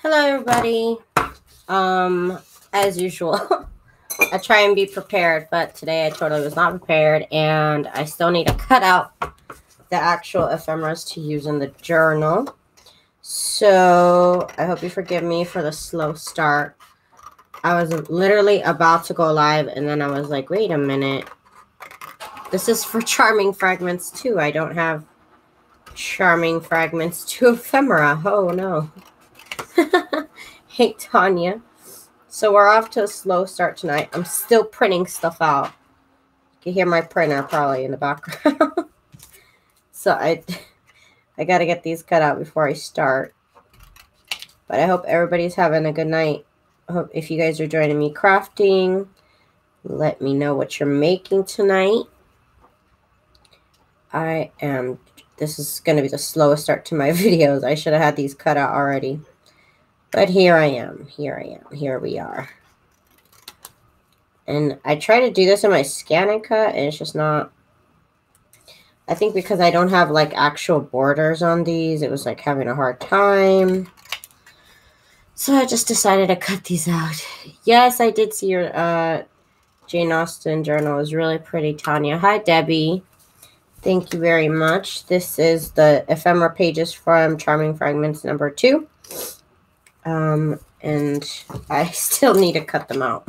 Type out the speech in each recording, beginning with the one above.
Hello everybody. As usual, I try and be prepared, but today I totally was not prepared, and I still need to cut out the actual ephemeras to use in the journal. So I hope you forgive me for the slow start. I was literally about to go live, and then I was like, wait a minute. This is for Charming Fragments too. I don't have Charming Fragments to ephemera. Oh no. Hey, Tanya. So we're off to a slow start tonight. I'm still printing stuff out. You can hear my printer probably in the background. So I got to get these cut out before I start. But I hope everybody's having a good night. I hope if you guys are joining me crafting, let me know what you're making tonight. This is going to be the slowest start to my videos. I should have had these cut out already. But here I am. Here we are. And I try to do this in my scan and cut, and it's just not. I think because I don't have like actual borders on these, it was like having a hard time. So I just decided to cut these out. Yes, I did see your Jane Austen journal. It was really pretty, Tanya. Hi, Debbie. Thank you very much. This is the ephemera pages from Charming Fragments number 2. And I still need to cut them out.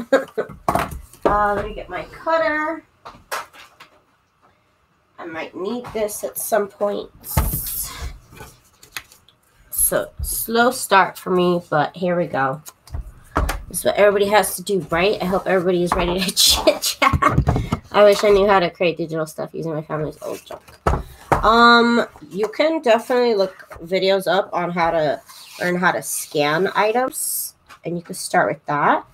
Let me get my cutter. I might need this at some point. So, slow start for me, but here we go. This is what everybody has to do, right? I hope everybody is ready to chit-chat. I wish I knew how to create digital stuff using my family's old junk. You can definitely look videos up on how to learn how to scan items, and you can start with that.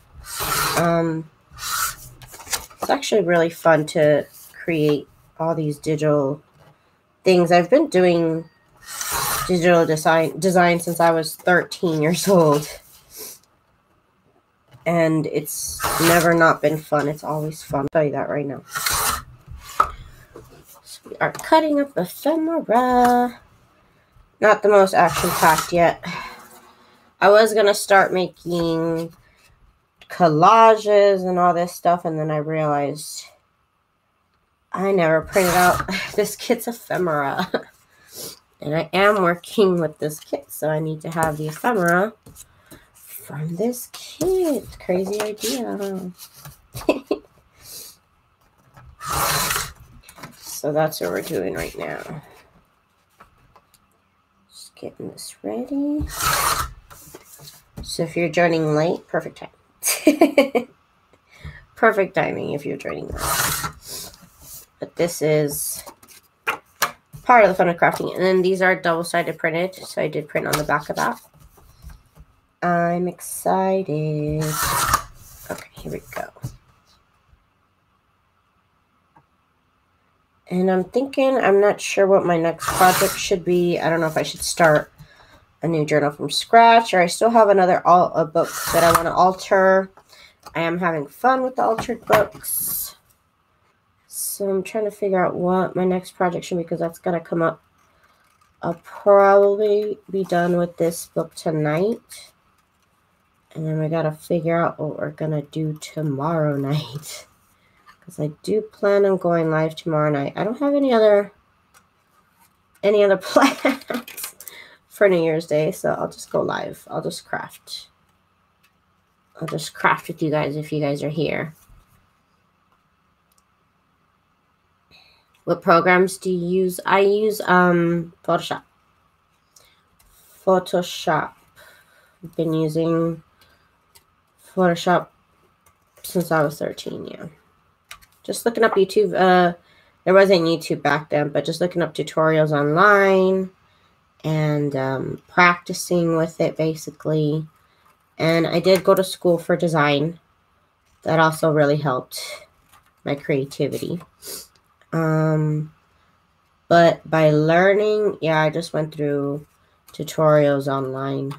It's actually really fun to create all these digital things. I've been doing digital design since I was 13 years old, and it's never not been fun. It's always fun. I'll tell you that right now. So we are cutting up ephemera. Not the most action-packed yet. I was going to start making collages and all this stuff, and then I realized I never printed out this kit's ephemera. And I am working with this kit, so I need to have the ephemera from this kit. Crazy idea. So that's what we're doing right now. Just getting this ready. So if you're joining late, perfect time. Perfect timing if you're joining late. But this is part of the fun of crafting. And then these are double-sided printed, so I did print on the back of that. I'm excited. Okay, here we go. And I'm thinking, I'm not sure what my next project should be. I don't know if I should start a new journal from scratch, or I still have a book that I want to alter. I am having fun with the altered books. So I'm trying to figure out what my next project should be, because that's going to come up. I'll probably be done with this book tonight. And then we got to figure out what we're going to do tomorrow night. Because I do plan on going live tomorrow night. I don't have any other plans for New Year's Day, so I'll just go live. I'll just craft. I'll just craft with you guys if you guys are here. What programs do you use? I use Photoshop. I've been using Photoshop since I was 13, yeah. Just looking up YouTube. There wasn't YouTube back then, but just looking up tutorials online and practicing with it, basically. And I did go to school for design. That also really helped my creativity. But by learning, yeah, I just went through tutorials online.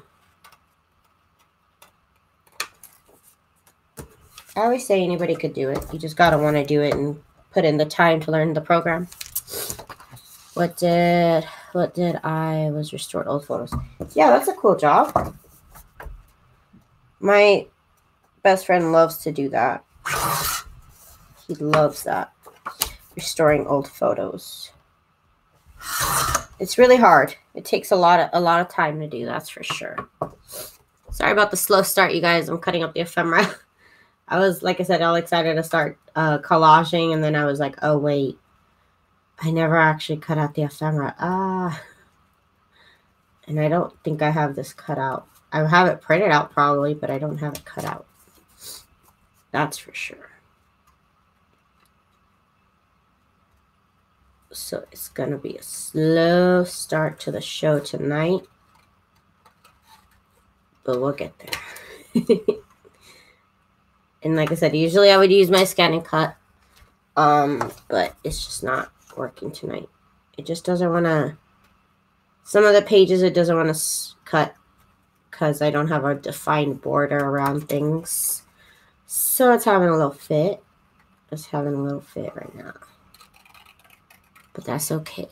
I always say anybody could do it. You just gotta want to do it and put in the time to learn the program. What did I was restored old photos. Yeah, that's a cool job. My best friend loves to do that. He loves that. Restoring old photos. It's really hard. It takes a lot of time to do, that's for sure. Sorry about the slow start, you guys. I'm cutting up the ephemera. I was, like I said, all excited to start collaging, and then I was like, oh, wait. I never actually cut out the ephemera. And I don't think I have this cut out. I have it printed out probably, but I don't have it cut out. That's for sure. So it's going to be a slow start to the show tonight. But we'll get there. And like I said, usually I would use my scan and cut. But it's just not working tonight. It just doesn't want to. Some of the pages it doesn't want to cut because I don't have a defined border around things. So it's having a little fit. It's having a little fit right now. But that's okay.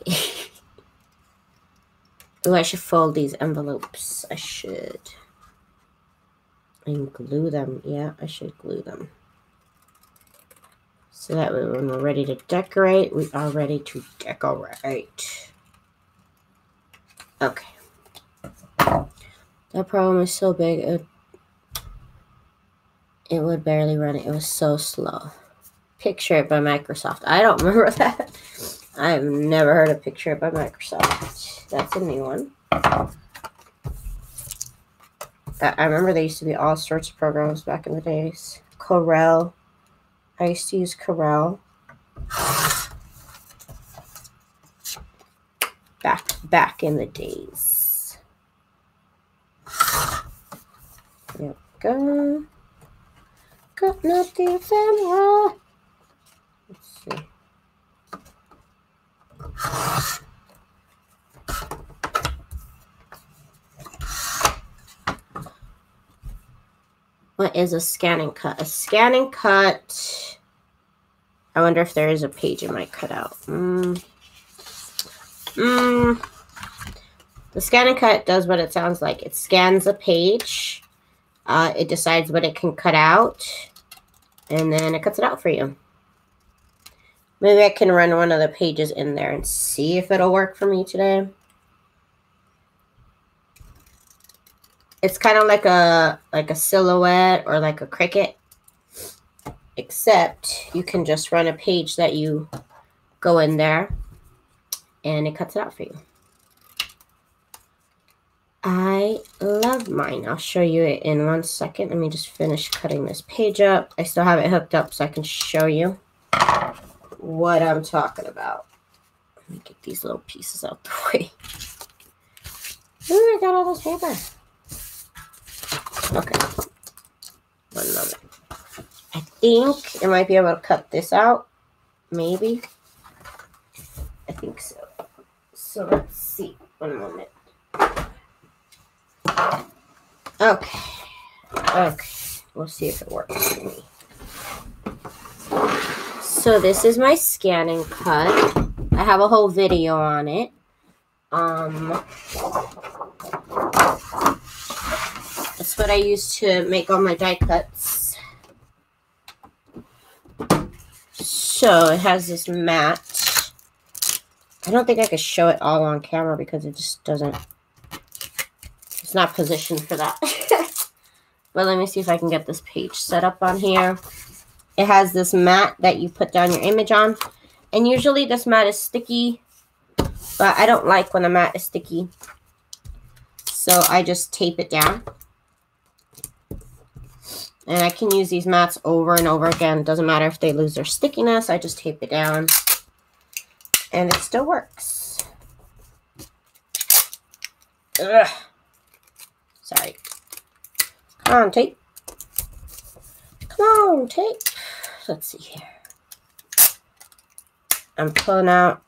Oh, I should fold these envelopes. I should. And glue them. Yeah, I should glue them. So that way when we're ready to decorate, we are ready to decorate. Okay. That problem is so big, it would barely run it. It was so slow. Picture It by Microsoft. I don't remember that. I've never heard of Picture It by Microsoft. That's a new one. I remember there used to be all sorts of programs back in the days. Corel. I used to use Corel. Back in the days. There we go. Cutting up the ephemera. Let's see. What is a scan and cut? A scan and cut. I wonder if there is a page it might cut out. The scan and cut does what it sounds like. It scans a page. It decides what it can cut out. And then it cuts it out for you. Maybe I can run one of the pages in there and see if it'll work for me today. It's kind of like a silhouette or like a Cricut. Except you can just run a page that you go in there. And it cuts it out for you. I love mine. I'll show you it in 1 second. Let me just finish cutting this page up. I still have it hooked up so I can show you what I'm talking about. Let me get these little pieces out the way. Ooh, I got all this paper. Okay. 1 moment. I think I might be able to cut this out. Maybe. I think so. So let's see. 1 moment. Okay. We'll see if it works for me. So this is my scan and cut. I have a whole video on it. That's what I use to make all my die cuts. So it has this mat. I don't think I could show it all on camera because it just doesn't. It's not positioned for that. But let me see if I can get this page set up on here. It has this mat that you put down your image on. And usually this mat is sticky. But I don't like when the mat is sticky. So I just tape it down. And I can use these mats over and over again. It doesn't matter if they lose their stickiness. I just tape it down. And it still works. Ugh. Sorry. Come on, tape. Come on, tape. Let's see here. I'm pulling out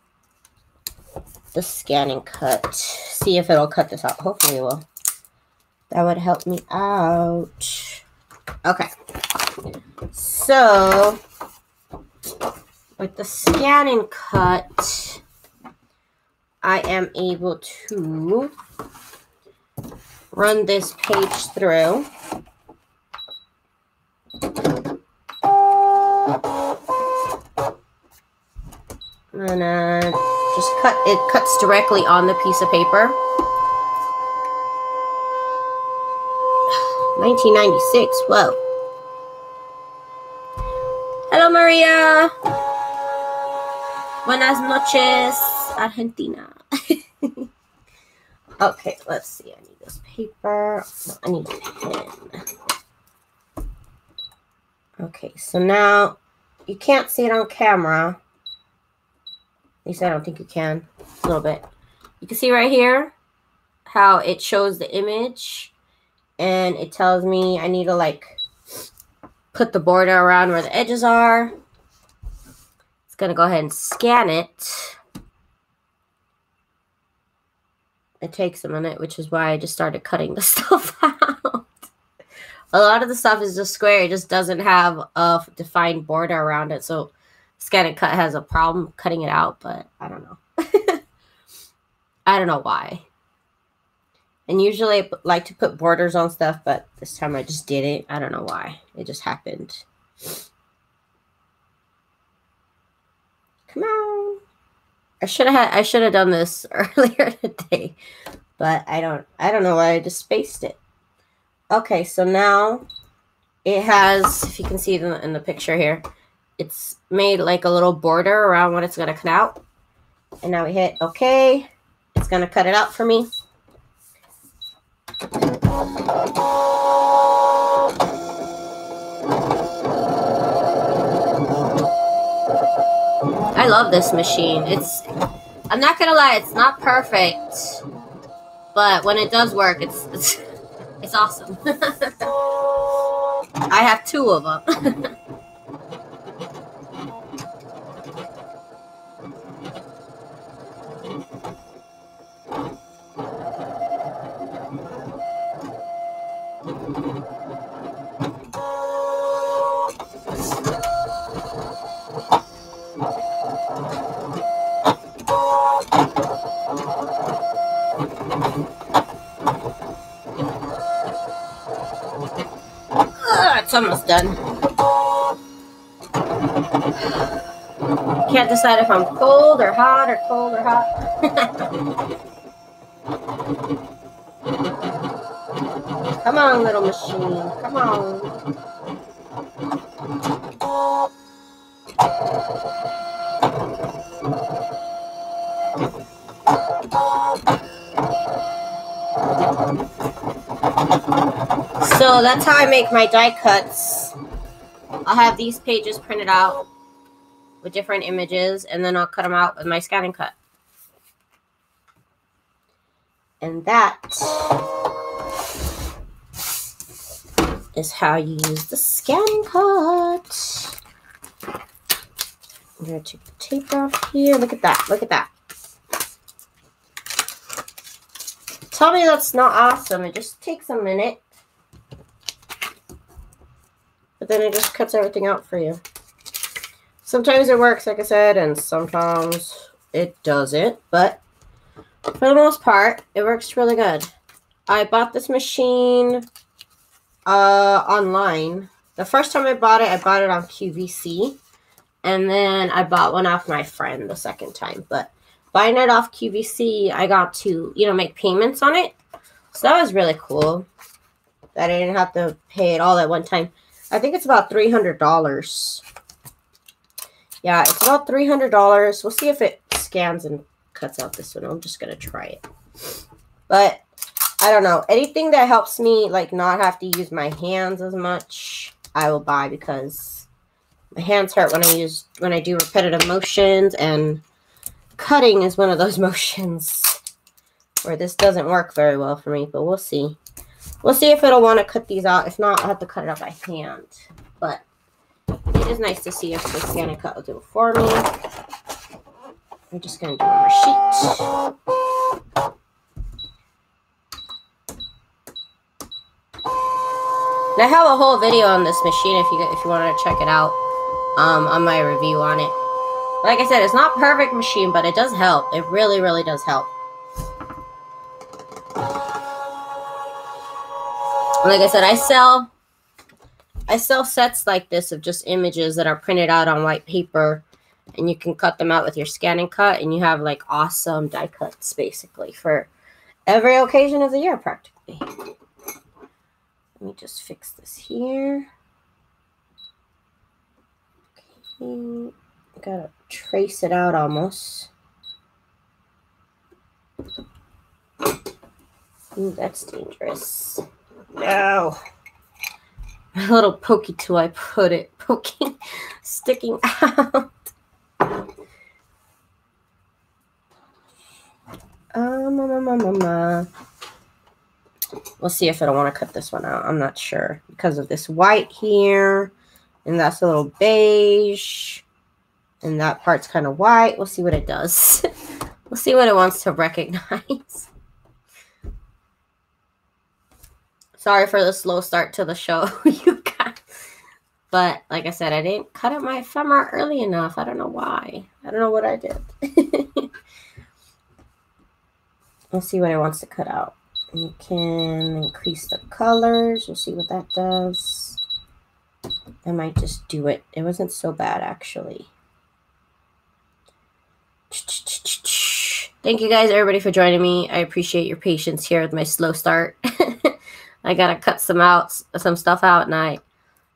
the scan and cut. See if it'll cut this out. Hopefully it will. That would help me out. Okay. So, with the scan and cut, I am able to run this page through. And just it cuts directly on the piece of paper. 1996, whoa. Hello, Maria. Buenas noches, Argentina. Okay, let's see. I need this paper. No, I need a pen. Okay, so now you can't see it on camera. At least I don't think you can. A little bit. You can see right here how it shows the image. And it tells me I need to like put the border around where the edges are. It's going to go ahead and scan it. It takes a minute, which is why I just started cutting the stuff out. A lot of the stuff is just square. It just doesn't have a defined border around it. So Scan and Cut has a problem cutting it out, but I don't know. I don't know why. And usually I like to put borders on stuff, but this time I just didn't. I don't know why. It just happened. Come on. I should have done this earlier today, but I don't know why I just spaced it. Okay, so now it has, if you can see in the picture here, it's made like a little border around what it's going to cut out. And now we hit OK. It's going to cut it out for me. I love this machine. I'm not gonna lie, it's not perfect, but when it does work, it's awesome. I have 2 of them. It's almost done. Can't decide if I'm cold or hot or cold or hot. Come on, little machine. Come on. So that's how I make my die cuts. I'll have these pages printed out with different images, and then I'll cut them out with my Scan and Cut. And that is how you use the Scan and Cut. I'm going to take the tape off here. Look at that. Look at that. Tell me that's not awesome. It just takes a minute. But then it just cuts everything out for you. Sometimes it works, like I said, and sometimes it doesn't. But for the most part, it works really good. I bought this machine online. The first time I bought it on QVC. And then I bought one off my friend the second time. But buying it off QVC, I got to, make payments on it. So that was really cool. That I didn't have to pay it all at one time. I think it's about $300. Yeah, it's about $300. We'll see if it scans and cuts out this one. I'm just going to try it. But I don't know. Anything that helps me not have to use my hands as much, I will buy, because my hands hurt when I do repetitive motions, and cutting is one of those motions where this doesn't work very well for me, but we'll see. We'll see if it'll want to cut these out. If not, I'll have to cut it out by hand. But it is nice to see if the Scan and Cut will do it for me. I'm just going to do one more sheet. And I have a whole video on this machine if you want to check it out, on my review on it. Like I said, it's not a perfect machine, but it does help. It really, really does help. Like I said, I sell I sell sets like this of just images that are printed out on white paper, and you can cut them out with your scan and cut, and you have like awesome die cuts basically for every occasion of the year practically. Let me just fix this here. Okay, gotta trace it out almost. Ooh, that's dangerous. No. My little pokey tool, I put it poking, sticking out. We'll see if I don't want to cut this one out. I'm not sure because of this white here, and that's a little beige, and that part's kind of white. We'll see what it does. We'll see what it wants to recognize. Sorry for the slow start to the show, you guys. But like I said, I didn't cut up my ephemera early enough. I don't know why. I don't know what I did. We'll see what it wants to cut out. You can increase the colors. We'll see what that does. I might just do it. It wasn't so bad, actually. Thank you guys, everybody, for joining me. I appreciate your patience here with my slow start. I gotta cut some stuff out, and I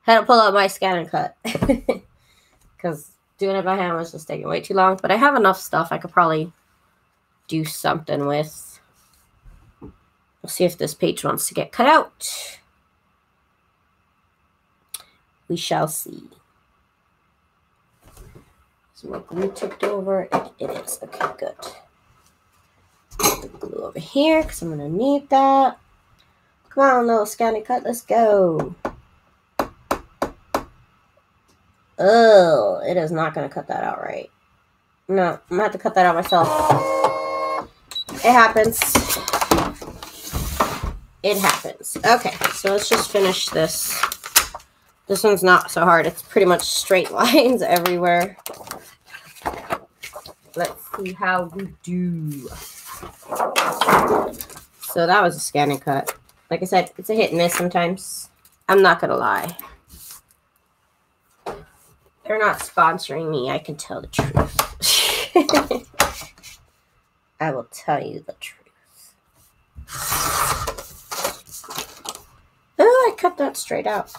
had to pull out my scan and cut because doing it by hand was just taking way too long. But I have enough stuff I could probably do something with. We'll see if this page wants to get cut out. We shall see. Some more glue tipped over. It is. Okay, good. Put the glue over here because I'm going to need that. Come on, little scan and cut. Let's go. Oh, it is not going to cut that out right. No, I'm going to have to cut that out myself. It happens. It happens. Okay, so let's just finish this. This one's not so hard. It's pretty much straight lines everywhere. Let's see how we do. So that was a scan and cut. Like I said, it's a hit and miss sometimes. I'm not going to lie. They're not sponsoring me. I can tell the truth. I will tell you the truth. Oh, I cut that straight out.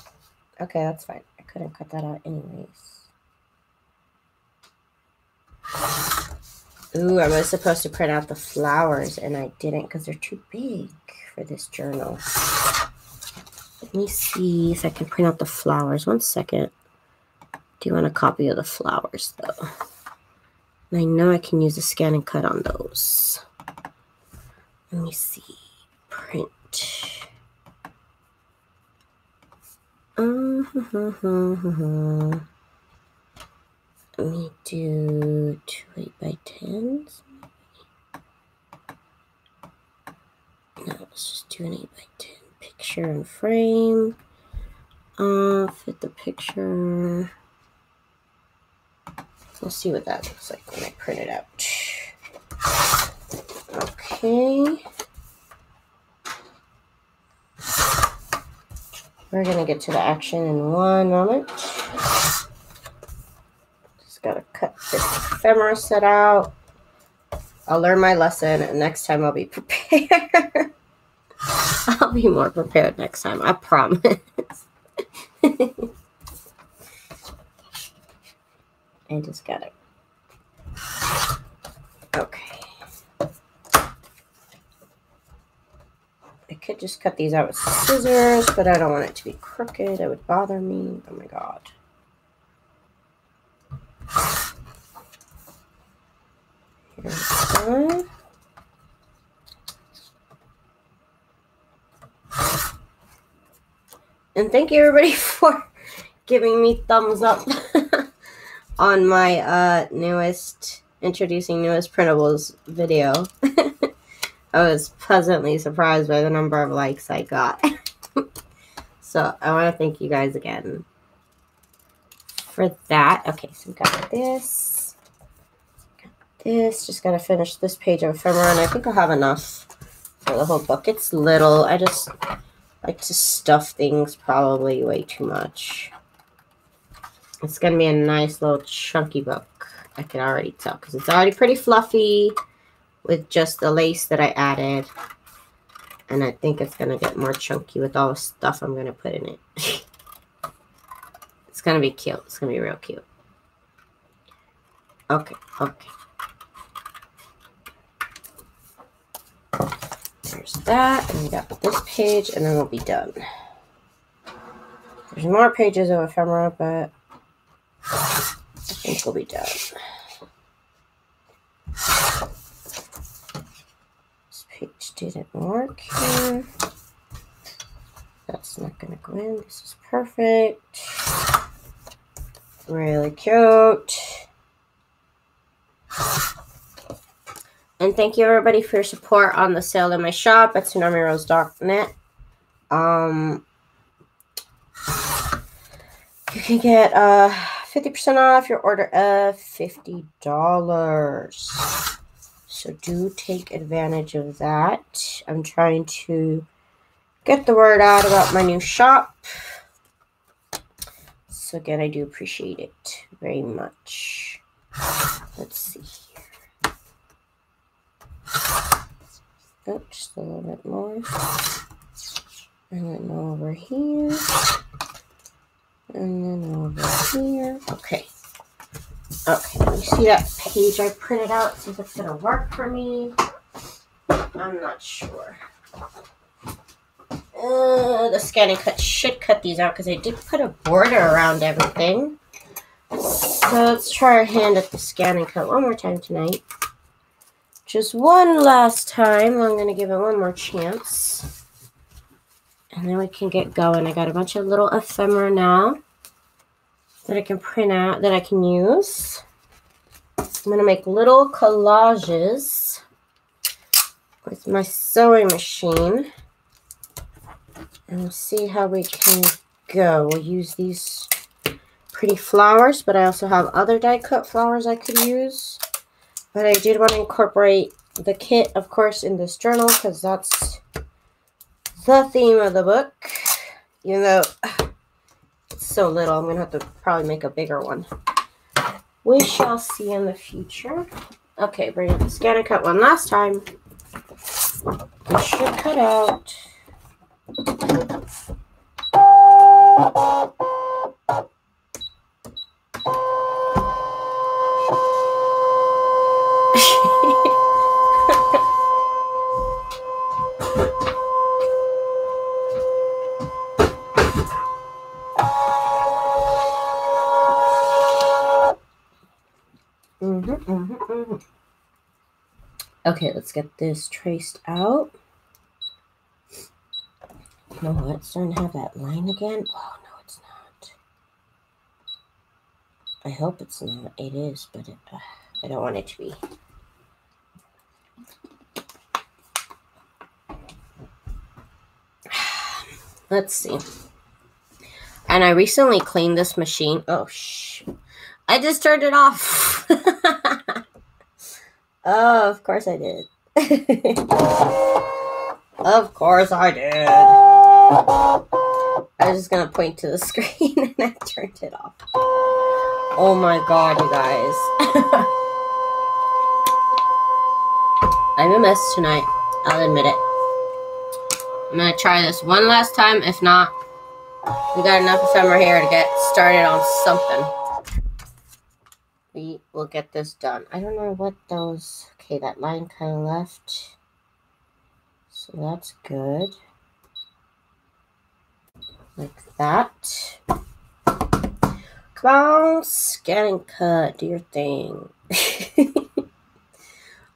Okay, that's fine. I couldn't cut that out anyways. Ooh, I was supposed to print out the flowers, and I didn't because they're too big for this journal. Let me see if I can print out the flowers. 1 second. Do you want a copy of the flowers, though? And I know I can use a scan and cut on those. Let me see. Print. Let me do 2 8x10s. No, let's just do an 8x10 picture and frame. Fit the picture. We'll see what that looks like when I print it out. Okay. We're going to get to the action in 1 moment. Just got to cut this ephemera set out. I'll learn my lesson, and next time I'll be prepared. I'll be more prepared next time, I promise. I just got it. Okay. I could just cut these out with scissors, but I don't want it to be crooked. It would bother me. Oh my god. Here we go. And thank you everybody for giving me thumbs up on my introducing newest printables video. I was pleasantly surprised by the number of likes I got. So I want to thank you guys again for that. Okay, so we got this. Just got to finish this page of ephemera, and I think I'll have enough for the whole book. It's little. I just like to stuff things probably way too much. It's going to be a nice little chunky book. I can already tell because it's already pretty fluffy with just the lace that I added. And I think it's going to get more chunky with all the stuff I'm going to put in it. It's going to be cute. It's going to be real cute. Okay, okay. There's that. And we got this page, and then we'll be done. There's more pages of ephemera, but I think we'll be done. This page didn't work here. That's not going to go in. This is perfect. Really cute. And thank you everybody for your support on the sale in my shop at TsunamiRose.net. You can get 50% off your order of $50. So do take advantage of that. I'm trying to get the word out about my new shop. So again, I do appreciate it very much. Let's see here. Oh, just a little bit more. And then over here. And then over here. Okay. Okay, let me see that page I printed out. See if it's going to work for me. I'm not sure. The scanning cut should cut these out because I did put a border around everything. So let's try our hand at the scanning cut one more time tonight. Just one last time. I'm going to give it one more chance. And then we can get going. I got a bunch of little ephemera now that I can print out, that I can use. I'm going to make little collages with my sewing machine. And we'll see how we can go. We'll use these pretty flowers, but I also have other die cut flowers I could use. But I did want to incorporate the kit, of course, in this journal because that's the theme of the book. Even though it's so little, I'm going to have to probably make a bigger one. We shall see in the future. Okay, bring up the scan and cut one last time. It should cut out. Okay, let's get this traced out. You know what? It's starting to have that line again. Oh, no, it's not. I hope it's not. It is, but I don't want it to be. Let's see. And I recently cleaned this machine. Oh, shoot. I just turned it off. Oh, of course I did. Of course I did. I was just going to point to the screen and I turned it off. Oh my god, you guys. I'm a mess tonight. I'll admit it. I'm going to try this one last time. If not, we got enough ephemera here to get started on something. We will get this done. I don't know what those... Okay, that line kind of left. So that's good. Like that. Come on, scan and cut. Do your thing.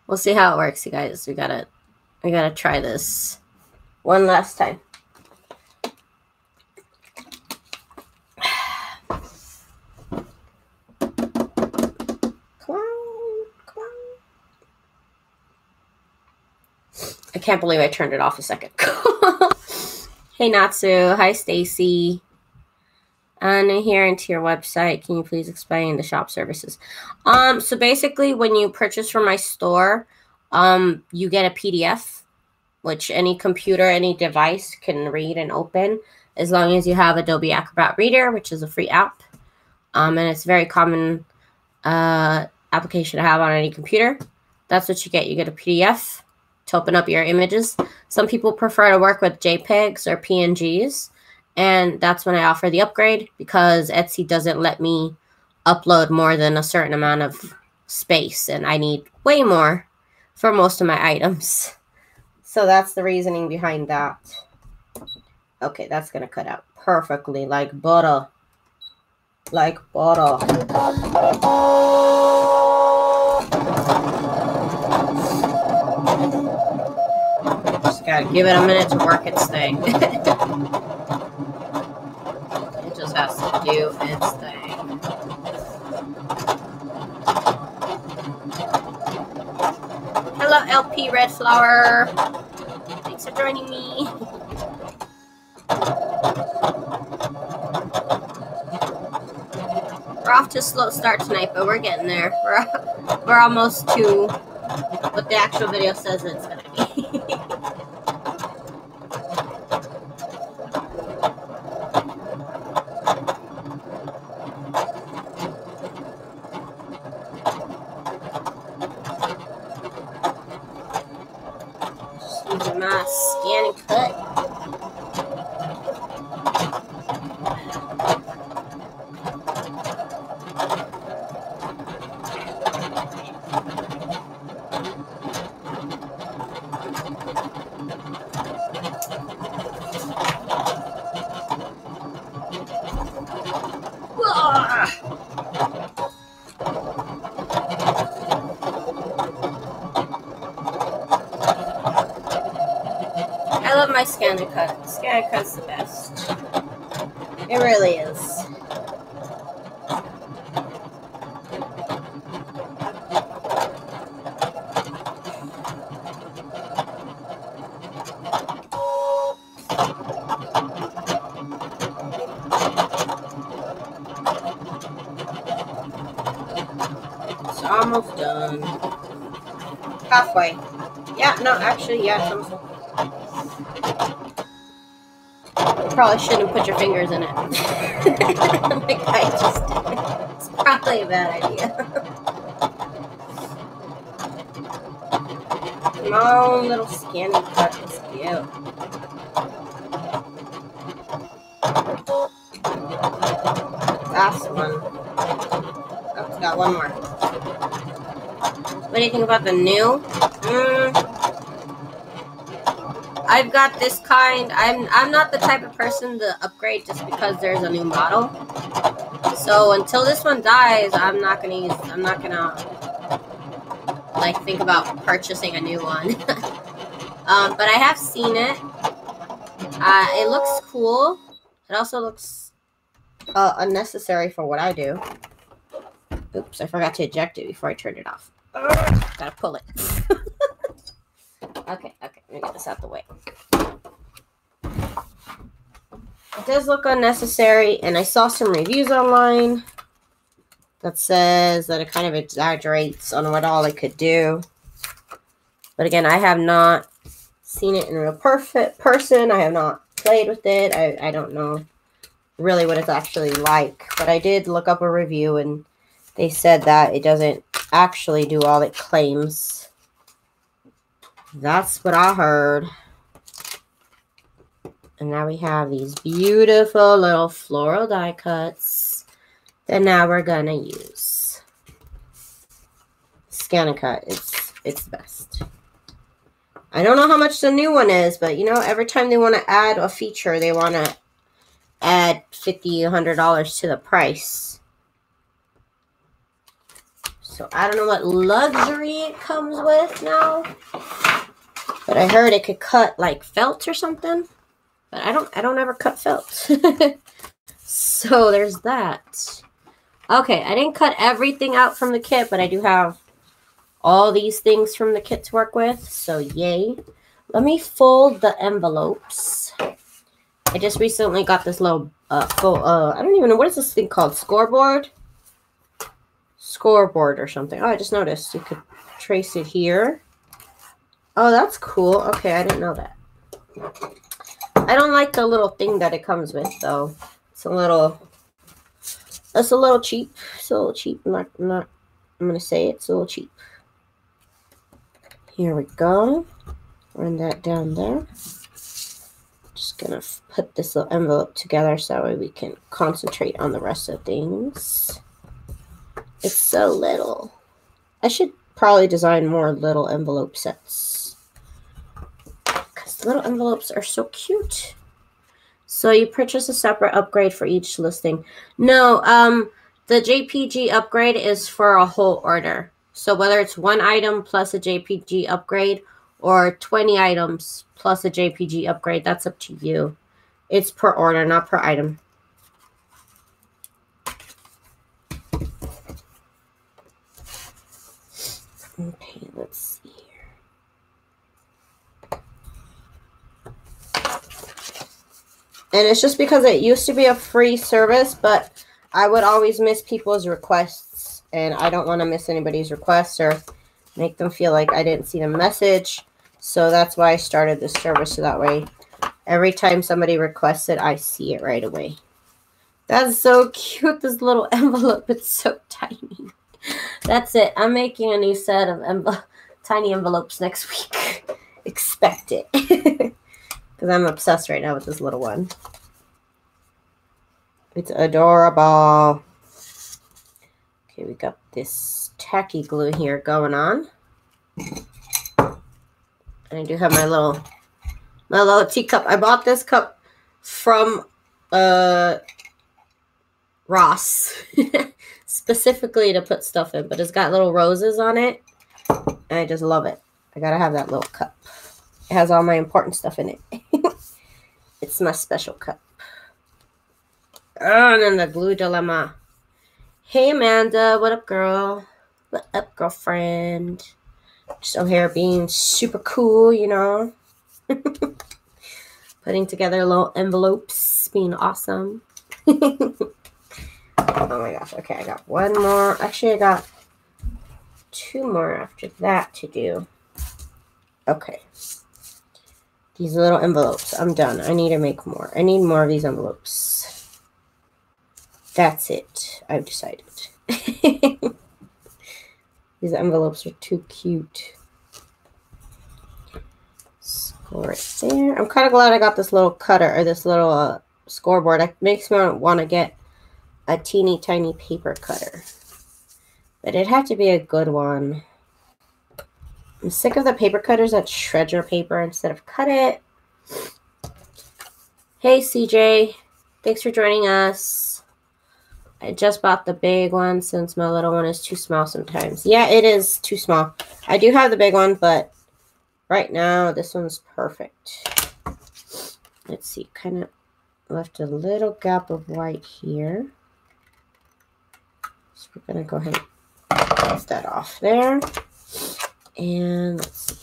We'll see how it works, you guys. We gotta try this one last time. I can't believe I turned it off a second ago. Hey, Natsu. Hi, Stacy. I'm adhering to your website. Can you please explain the shop services? So basically, when you purchase from my store, you get a PDF which any computer, any device can read and open as long as you have Adobe Acrobat Reader, which is a free app. And it's a very common application to have on any computer. That's what you get. You get a PDF to open up your images. Some people prefer to work with JPEGs or PNGs, and that's when I offer the upgrade, because Etsy doesn't let me upload more than a certain amount of space, and I need way more for most of my items. So that's the reasoning behind that. Okay, that's gonna cut out perfectly like butter. Like butter. Just gotta give it a minute to work its thing. It just has to do its thing. Hello, LP Red Flower. Thanks for joining me. We're off to a slow start tonight, but we're getting there. We're almost to what the actual video says it's gonna be. Just using my scan and cut. I love my scan and cut. Scan and cut's the best. It really is. It's almost done. Halfway. Yeah, no, actually, yeah, it's almost done. You probably shouldn't put your fingers in it. Like I just did. It's probably a bad idea. Come on, little scanning cut. It's cute. Last one. Oh, it's got one more. What do you think about the new? I've got this kind. I'm not the type of person to upgrade just because there's a new model. So until this one dies, I'm not gonna like think about purchasing a new one. But I have seen it. It looks cool. It also looks unnecessary for what I do. Oops, I forgot to eject it before I turned it off. Gotta pull it. Okay, let me get this out the way. It does look unnecessary, and I saw some reviews online that says that it kind of exaggerates on what all it could do. But again, I have not seen it in real person. I have not played with it. I don't know really what it's actually like. But I did look up a review, and they said that it doesn't actually do all it claims. That's what I heard. And now we have these beautiful little floral die cuts that now we're gonna use. Scan and cut, it's the best. I don't know how much the new one is, but you know, every time they want to add a feature, they want to add $50, $100 to the price. So I don't know what luxury it comes with now, but I heard it could cut like felt or something. But I don't ever cut felt. So there's that. Okay, I didn't cut everything out from the kit, but I do have all these things from the kit to work with. So yay. Let me fold the envelopes. I just recently got this little I don't even know, what is this thing called? Scoreboard or something. Oh, I just noticed you could trace it here. Oh, that's cool. Okay, I didn't know that. I don't like the little thing that it comes with, though. It's a little cheap. It's a little cheap. I'm gonna say it's a little cheap. Here we go. Run that down there. Just gonna put this little envelope together so that way we can concentrate on the rest of things. It's so little. I should probably design more little envelope sets, because little envelopes are so cute. So you purchase a separate upgrade for each listing. No, the JPG upgrade is for a whole order. So whether it's one item plus a JPG upgrade or 20 items plus a JPG upgrade, that's up to you. It's per order, not per item. Okay, let's see here. And it's just because it used to be a free service, but I would always miss people's requests, and I don't want to miss anybody's requests or make them feel like I didn't see the message. So that's why I started this service, so that way every time somebody requests it, I see it right away. That's so cute, this little envelope. It's so tiny. That's it. I'm making a new set of tiny envelopes next week. Expect it. Because I'm obsessed right now with this little one. It's adorable. Okay, we got this tacky glue here going on. And I do have my little teacup. I bought this cup from Ross specifically to put stuff in, but it's got little roses on it, and I just love it. I gotta have that little cup. It has all my important stuff in it. It's my special cup. Oh, and then the glue dilemma. Hey Amanda, what up, girl? What up, girlfriend? Just over here being super cool, you know. Putting together little envelopes, being awesome. Oh my gosh, okay, I got one more. Actually, I got two more after that to do. Okay. These little envelopes, I'm done. I need to make more. I need more of these envelopes. That's it. I've decided. These envelopes are too cute. Score it there. I'm kind of glad I got this little cutter, or this little scoreboard. It makes me want to get a teeny tiny paper cutter. But it'd have to be a good one. I'm sick of the paper cutters that shred your paper instead of cut it. Hey CJ, thanks for joining us. I just bought the big one since my little one is too small sometimes. Yeah, it is too small. I do have the big one, but right now this one's perfect. Let's see, kind of left a little gap of white here. So we're going to go ahead and cross that off there. And let's see.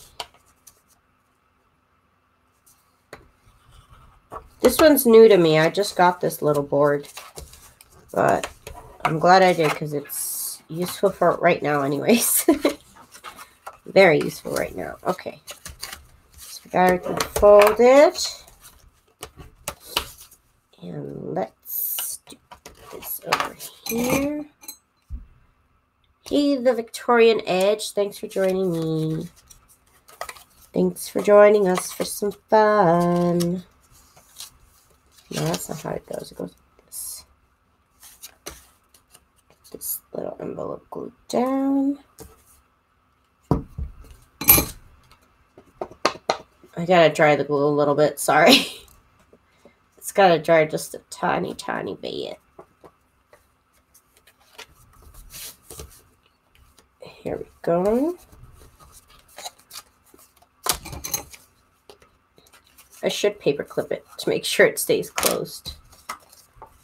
This one's new to me. I just got this little board. But I'm glad I did because it's useful for right now anyways. Very useful right now. Okay. So we got everything folded. And let's do this over here. Hey, the Victorian Edge. Thanks for joining me. Thanks for joining us for some fun. No, that's not how it goes. It goes like this. Get this little envelope glued down. I gotta dry the glue a little bit. Sorry. It's gotta dry just a tiny, tiny bit. Here we go. I should paper clip it to make sure it stays closed.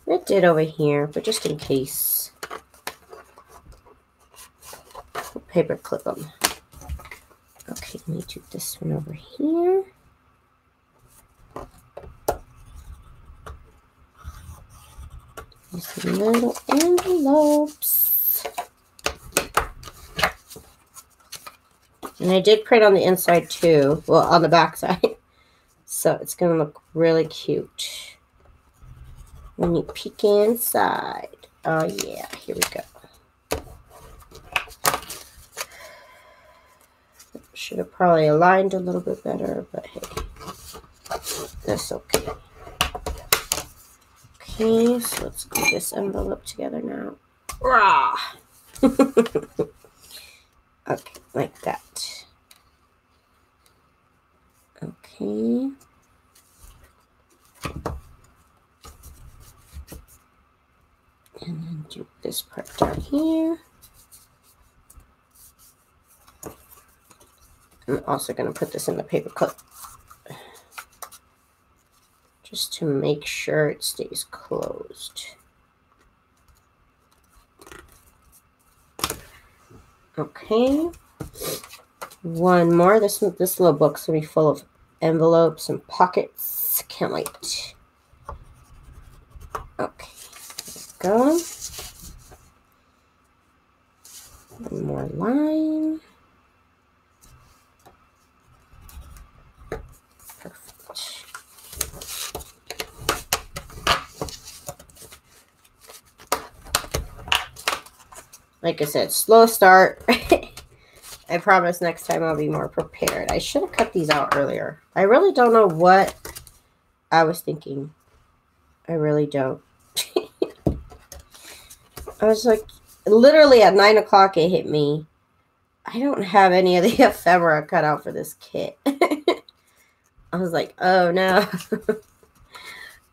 It did over here, but just in case. We'll paper clip them. Okay, let me do this one over here. These little envelopes. And I did print on the inside too. Well, on the back side. So it's going to look really cute when you peek inside. Oh yeah, here we go. Should have probably aligned a little bit better, but hey, that's okay. Okay, so let's glue this envelope together now. Rah! Okay, like that. Okay. And then do this part down here. I'm also going to put this in the paper clip just to make sure it stays closed. Okay. One more. This little book's going to be full of envelopes and pockets. Can't wait. Okay. There we go. One more line. Perfect. Like I said, slow start. I promise next time I'll be more prepared. I should have cut these out earlier. I really don't know what I was thinking. I really don't. I was like, literally at 9 o'clock it hit me. I don't have any of the ephemera cut out for this kit. I was like, oh no.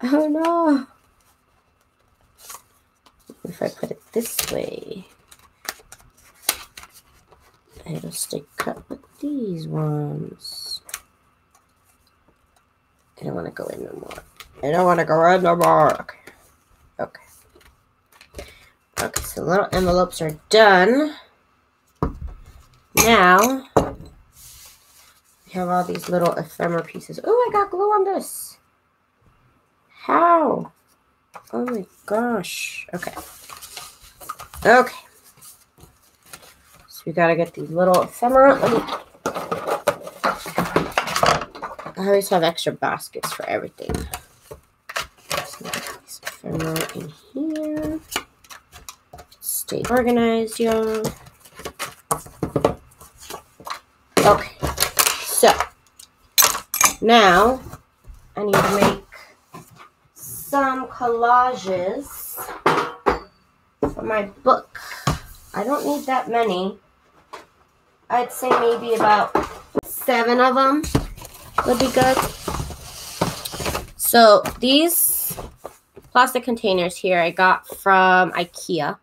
Oh no. If I put it this way, it'll stay cut with these ones. I don't want to go in no more. I don't want to go in no more. Okay. Okay. Okay, so the little envelopes are done. Now, we have all these little ephemera pieces. Oh, I got glue on this. How? Oh my gosh. Okay. Okay. So we gotta get these little ephemera. I always have extra baskets for everything. So these ephemera in here. Stay organized, y'all. Okay. So now I need to make some collages for my book. I don't need that many. I'd say maybe about 7 of them would be good. So these plastic containers here I got from IKEA.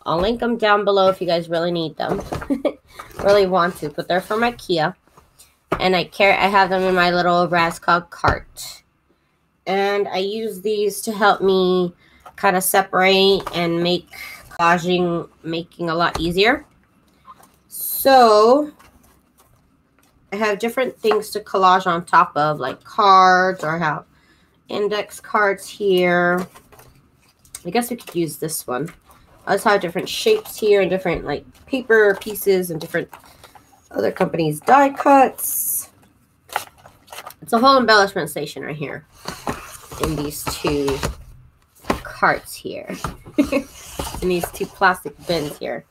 I'll link them down below if you guys really need them. Really want to, but they're from IKEA. And I have them in my little Raskog cart. And I use these to help me kind of separate and make collaging, making a lot easier. So I have different things to collage on top of, like cards, or I have index cards here. I guess we could use this one. I just have different shapes here and different like paper pieces and different other companies' die cuts. It's a whole embellishment station right here in these 2 carts here. In these 2 plastic bins here.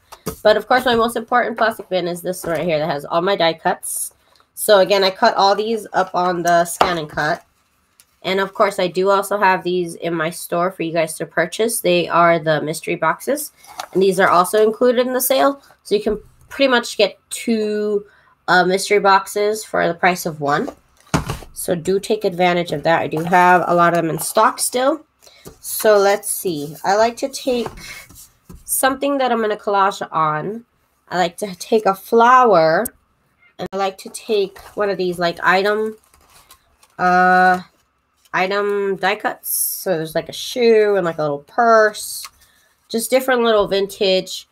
But of course my most important plastic bin is this one right here that has all my die cuts. So again, I cut all these up on the Scan and Cut. And of course, I do also have these in my store for you guys to purchase. They are the mystery boxes. And these are also included in the sale. So you can pretty much get 2 mystery boxes for the price of 1. So do take advantage of that. I do have a lot of them in stock still. So let's see. I like to take something that I'm going to collage on. I like to take a flower. And I like to take one of these like item die cuts. So there's like a shoe and like a little purse. Just different little vintage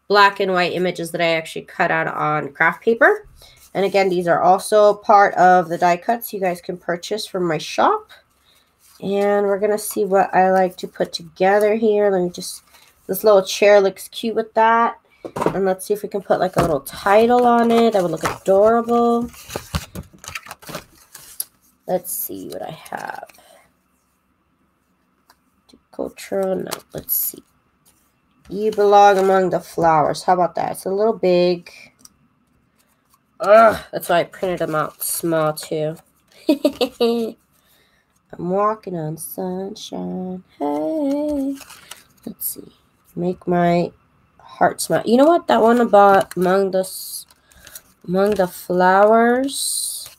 black and white images that I actually cut out on craft paper. And again, these are also part of the die cuts you guys can purchase from my shop. And we're going to see what I like to put together here. Let me just, this little chair looks cute with that. And let's see if we can put like a little title on it. That would look adorable. Let's see what I have. Cultural, no, let's see. You belong among the flowers. How about that? It's a little big. Ugh, that's why I printed them out small too. I'm walking on sunshine. Hey. Let's see. Make my heart smile. You know what? That one about among the flowers.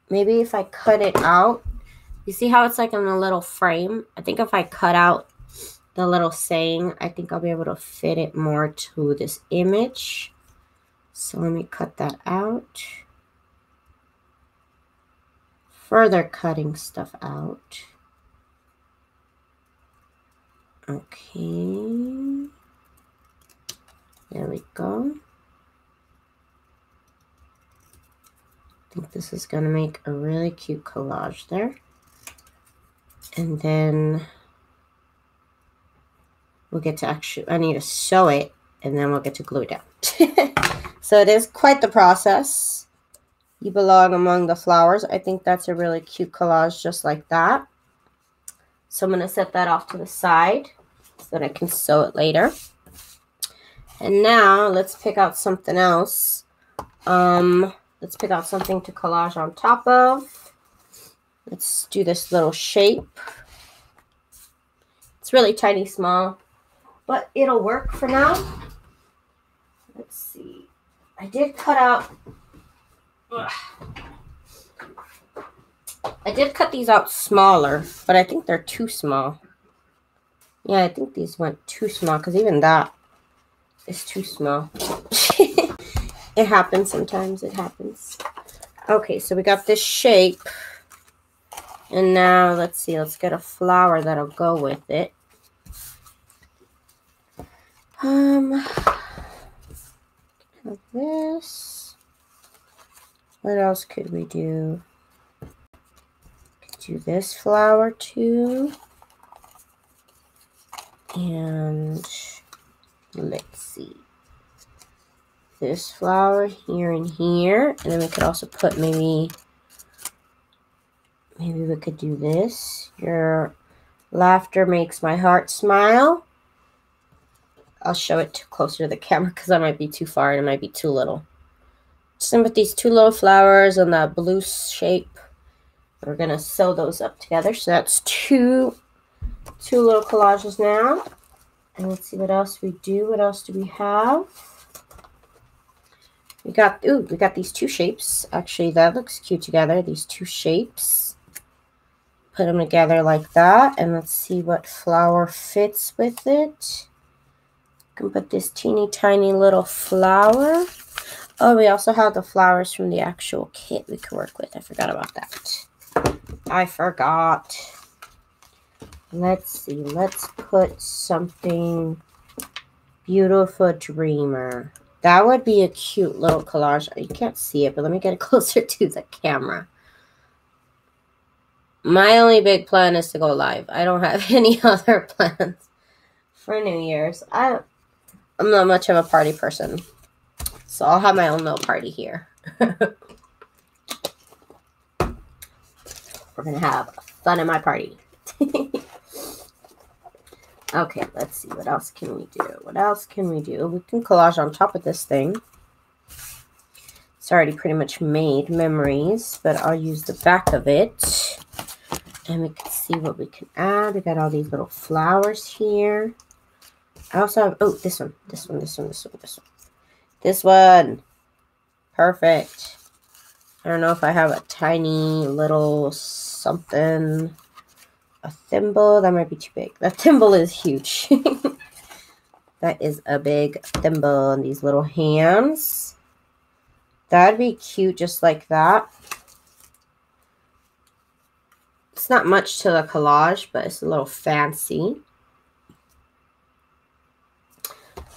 Maybe if I cut it out. You see how it's like in a little frame? I think if I cut out the little saying, I think I'll be able to fit it more to this image. So let me cut that out. Further cutting stuff out. Okay. There we go. I think this is going to make a really cute collage there. And then we'll get to actually, I need to sew it, and then we'll get to glue it down. So it is quite the process. You belong among the flowers. I think that's a really cute collage just like that. So I'm going to set that off to the side so that I can sew it later. And now let's pick out something else. Let's pick out something to collage on top of. Let's do this little shape. It's really tiny, small, but it'll work for now. Let's see. I did cut out. I did cut these out smaller, but I think they're too small. Yeah, I think these went too small because even that is too small. It happens sometimes. It happens. Okay, so we got this shape. And now, let's see. Let's get a flower that'll go with it. Have this. What else could we do? Could do this flower too. And let's see. This flower here and here. And then we could also put maybe we could do this. Your laughter makes my heart smile. I'll show it closer to the camera because I might be too far and it might be too little. Just with these two little flowers and that blue shape. We're going to sew those up together. So that's two little collages now. And let's see what else we do. What else do we have? We got these two shapes. Actually, that looks cute together. These two shapes. Put them together like that. And let's see what flower fits with it. Can put this teeny tiny little flower. Oh, we also have the flowers from the actual kit we could work with. I forgot about that. I forgot. Let's see. Let's put something beautiful dreamer. That would be a cute little collage. You can't see it, but let me get it closer to the camera. My only big plan is to go live. I don't have any other plans for New Year's. I'm not much of a party person. So I'll have my own little party here. We're going to have fun at my party. Okay, let's see. What else can we do? What else can we do? We can collage on top of this thing. It's already pretty much made, memories, but I'll use the back of it. And we can see what we can add. We got all these little flowers here. I also have, oh, this one. This one. Perfect. I don't know if I have a tiny little something. A thimble. That might be too big. That thimble is huge. That is a big thimble. And these little hands. That'd be cute just like that. It's not much to the collage, but it's a little fancy.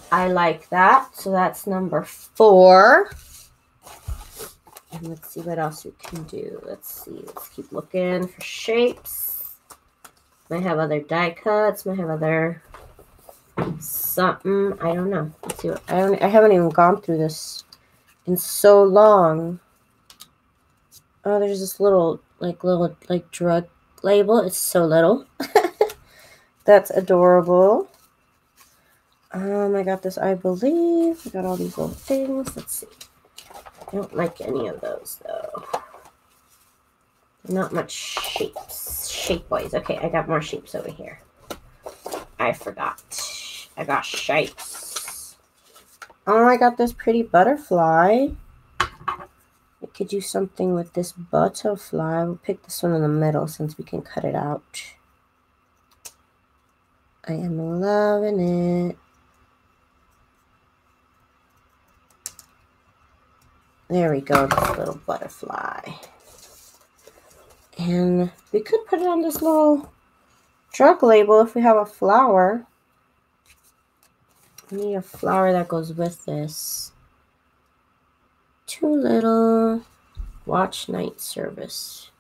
I like that. So that's number 4. And let's see what else we can do. Let's see. Let's keep looking for shapes. Might have other die cuts. Might have other something. I don't know. Let's see what, I haven't even gone through this in so long. Oh, there's this little drug label. It's so little. That's adorable. I got this, I believe. I got all these little things. Let's see. I don't like any of those though. Not much shapes. Shape boys. Okay, I got more shapes over here. I forgot. I got shapes. Oh, I got this pretty butterfly. I could do something with this butterfly. We'll pick this one in the middle since we can cut it out. I am loving it. There we go, this little butterfly. And we could put it on this little drug label if we have a flower. I need a flower that goes with this. Too little. Watch night service.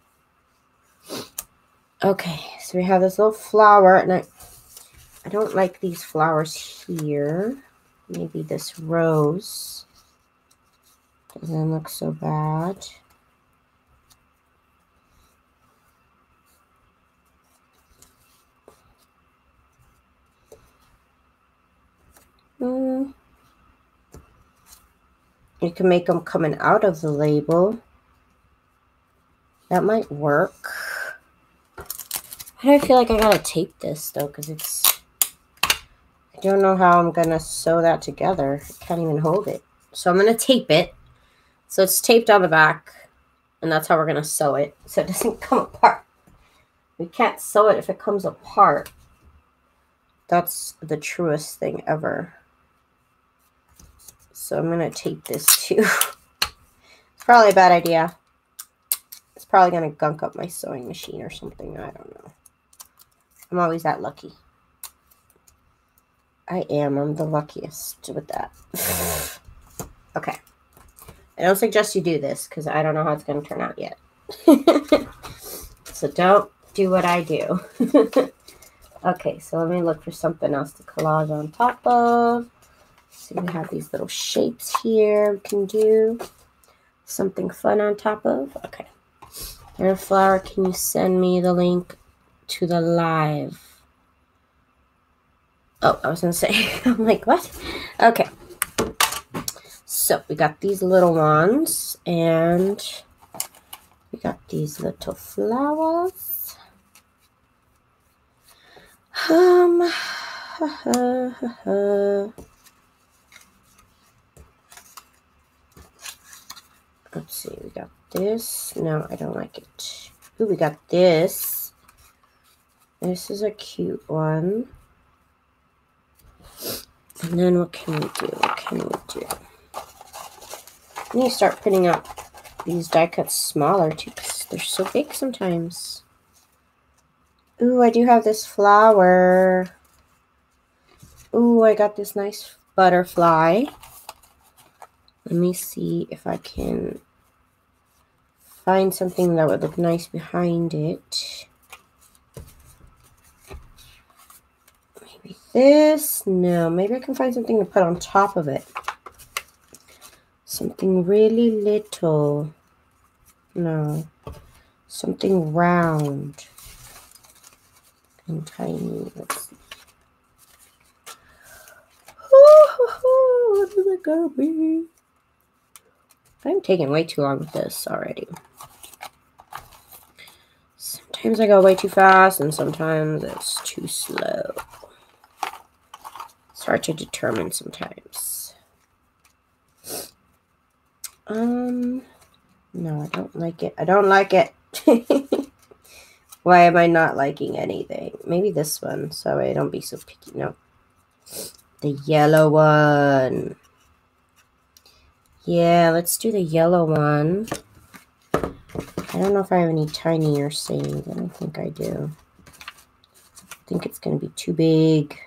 Okay, so we have this little flower, and I don't like these flowers here. Maybe this rose doesn't look so bad. You can make them coming out of the label. That might work. I feel like I gotta tape this though, because I don't know how I'm gonna sew that together. I can't even hold it. So I'm gonna tape it. So it's taped on the back, and that's how we're gonna sew it, so it doesn't come apart. We can't sew it if it comes apart. That's the truest thing ever. So I'm gonna tape this too. It's probably a bad idea. It's probably gonna gunk up my sewing machine or something. I don't know. I'm always that lucky. I am. I'm the luckiest with that. Okay. I don't suggest you do this because I don't know how it's going to turn out yet. So don't do what I do. Okay, so let me look for something else to collage on top of. So we have these little shapes here we can do. Something fun on top of. Okay. And Flower, can you send me the link to the live? Oh, I was going to say, I'm like, what? Okay. So we got these little ones, and we got these little flowers. Let's see, we got this. No, I don't like it. Ooh, we got this. This is a cute one. And then what can we do? What can we do? I need to start printing out these die cuts smaller too, because they're so big sometimes. Ooh, I do have this flower. Ooh, I got this nice butterfly. Let me see if I can find something that would look nice behind it. Maybe this? No, maybe I can find something to put on top of it. Something really little. No. Something round and tiny. Let's see. What is it gonna be? I'm taking way too long with this already. Sometimes I go way too fast and sometimes it's too slow. It's hard to determine sometimes. No, I don't like it. I don't like it. Why am I not liking anything? Maybe this one, so I don't be so picky. No. The yellow one. Yeah, let's do the yellow one. I don't know if I have any tinier sayings. I don't think I do. I think it's going to be too big.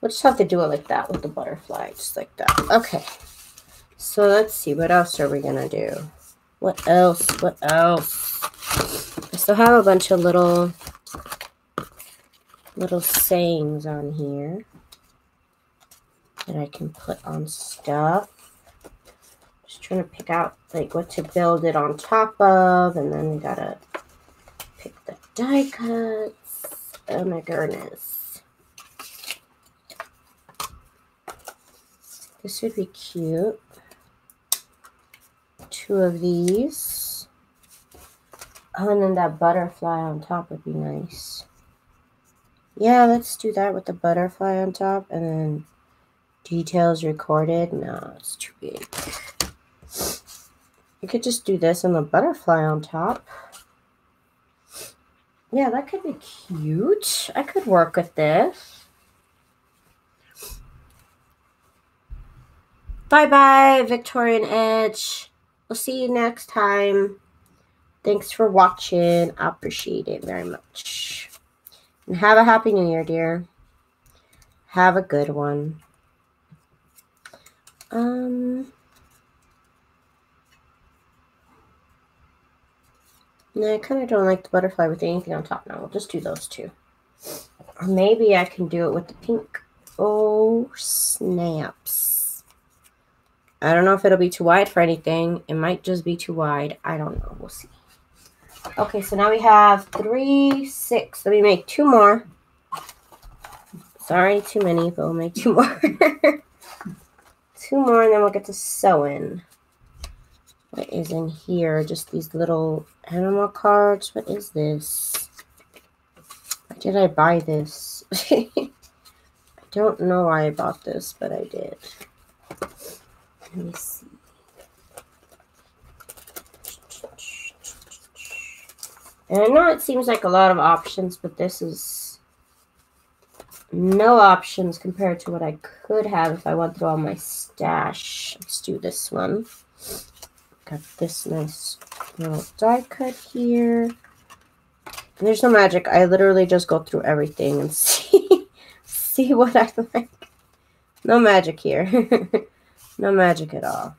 We'll just have to do it like that with the butterfly, just like that. Okay. So let's see. What else are we going to do? What else? What else? I still have a bunch of little little sayings on here that I can put on stuff. Just trying to pick out like what to build it on top of, and then we gotta pick the die cuts. Oh my goodness. This would be cute. 2 of these. Oh, and then that butterfly on top would be nice. Yeah, let's do that with the butterfly on top, and then details recorded. No, it's too big. You could just do this and the butterfly on top. Yeah, that could be cute. I could work with this. Bye-bye, Victorian Edge. We'll see you next time. Thanks for watching. I appreciate it very much. And have a happy new year, dear. Have a good one. No, I kind of don't like the butterfly with anything on top now. We'll just do those 2. Or maybe I can do it with the pink. Oh, snaps. I don't know if it'll be too wide for anything. It might just be too wide. I don't know. We'll see. Okay, so now we have 3, 6. Let me make 2 more. Sorry, too many, but we'll make 2 more. 2 more, and then we'll get to sewing. What is in here? Just these little animal cards. What is this? Why did I buy this? I don't know why I bought this, but I did. Let me see. And I know it seems like a lot of options, but this is no options compared to what I could have if I went through all my stash. Let's do this one. Got this nice little die cut here. And there's no magic. I literally just go through everything and see what I like. No magic here. No magic at all.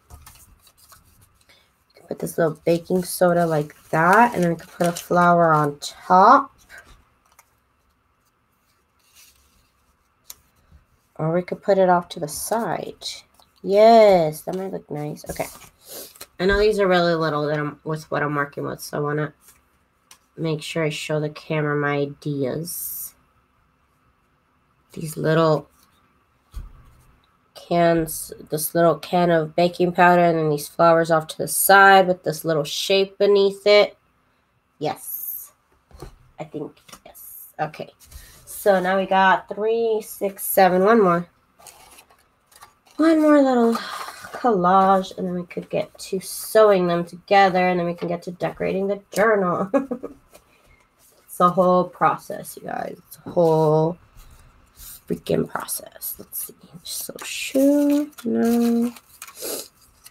You can put this little baking soda like that, and then we can put a flower on top. Or we could put it off to the side. Yes, that might look nice. Okay. I know these are really little with what I'm working with, so I want to make sure I show the camera my ideas. These little cans, this little can of baking powder, and then these flowers off to the side with this little shape beneath it. Yes. I think, yes. Okay. So now we got 3, 6, 7, one more. One more little collage, and then we could get to sewing them together, and then we can get to decorating the journal. It's a whole process, you guys. It's a whole freaking process. Let's see. So shoe, no.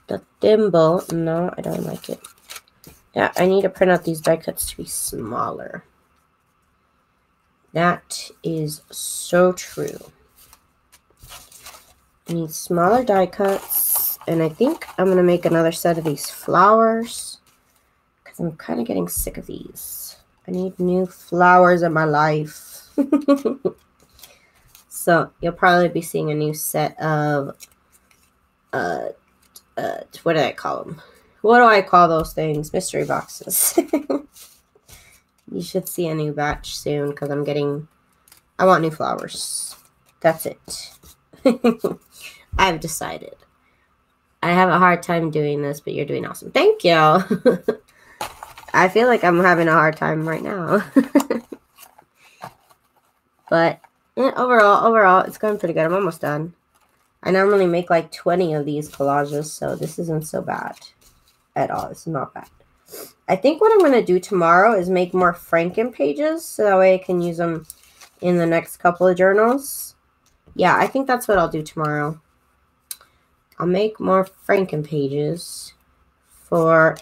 The thimble, no, I don't like it. Yeah, I need to print out these die cuts to be smaller. That is so true. I need smaller die cuts, and I think I'm going to make another set of these flowers because I'm kind of getting sick of these. I need new flowers in my life. So you'll probably be seeing a new set of, what do I call them? What do I call those things? Mystery boxes. You should see a new batch soon because I want new flowers. That's it. I've decided. I have a hard time doing this, but you're doing awesome. Thank you. I feel like I'm having a hard time right now. But yeah, overall, it's going pretty good. I'm almost done. I normally make like 20 of these collages, so this isn't so bad at all. It's not bad. I think what I'm going to do tomorrow is make more Franken pages, so that way I can use them in the next couple of journals. Yeah, I think that's what I'll do tomorrow. I'll make more Franken pages for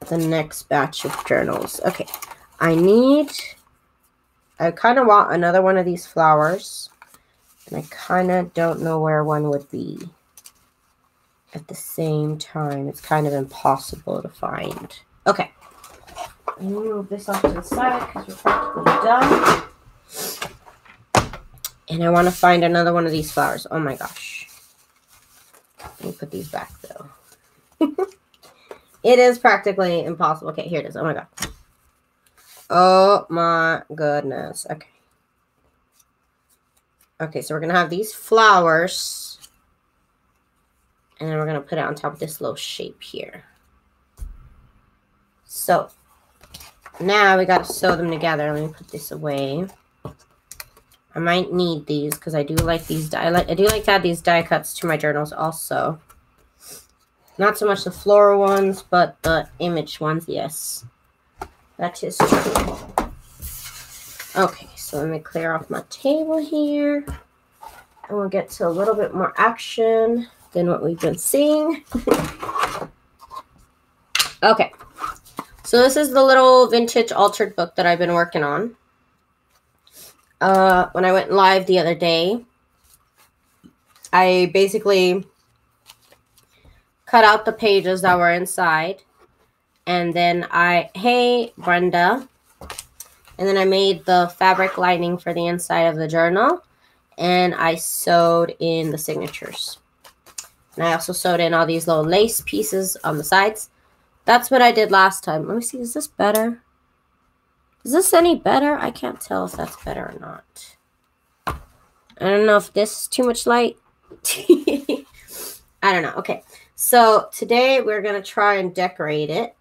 the next batch of journals. Okay, I kind of want another one of these flowers, and I kind of don't know where one would be at the same time. It's kind of impossible to find. Okay, I'm going to move this off to the side because we're practically done. And I want to find another one of these flowers. Oh my gosh. Let me put these back though. It is practically impossible. Okay, here it is. Oh my god. Oh my goodness. Okay. Okay, so we're going to have these flowers. And then we're going to put it on top of this little shape here. So, now we got to sew them together. Let me put this away. I might need these because I do like these. I do like to add these die cuts to my journals also. Not so much the floral ones, but the image ones, yes. That is true. Okay, so let me clear off my table here. And we'll get to a little bit more action than what we've been seeing. Okay, so this is the little vintage altered book that I've been working on. When I went live the other day, I basically cut out the pages that were inside. And then hey, Brenda. And then I made the fabric lining for the inside of the journal. And I sewed in the signatures. And I also sewed in all these little lace pieces on the sides. That's what I did last time. Let me see, is this better? Is this any better? I can't tell if that's better or not. I don't know if this is too much light. I don't know. Okay, so today we're going to try and decorate it.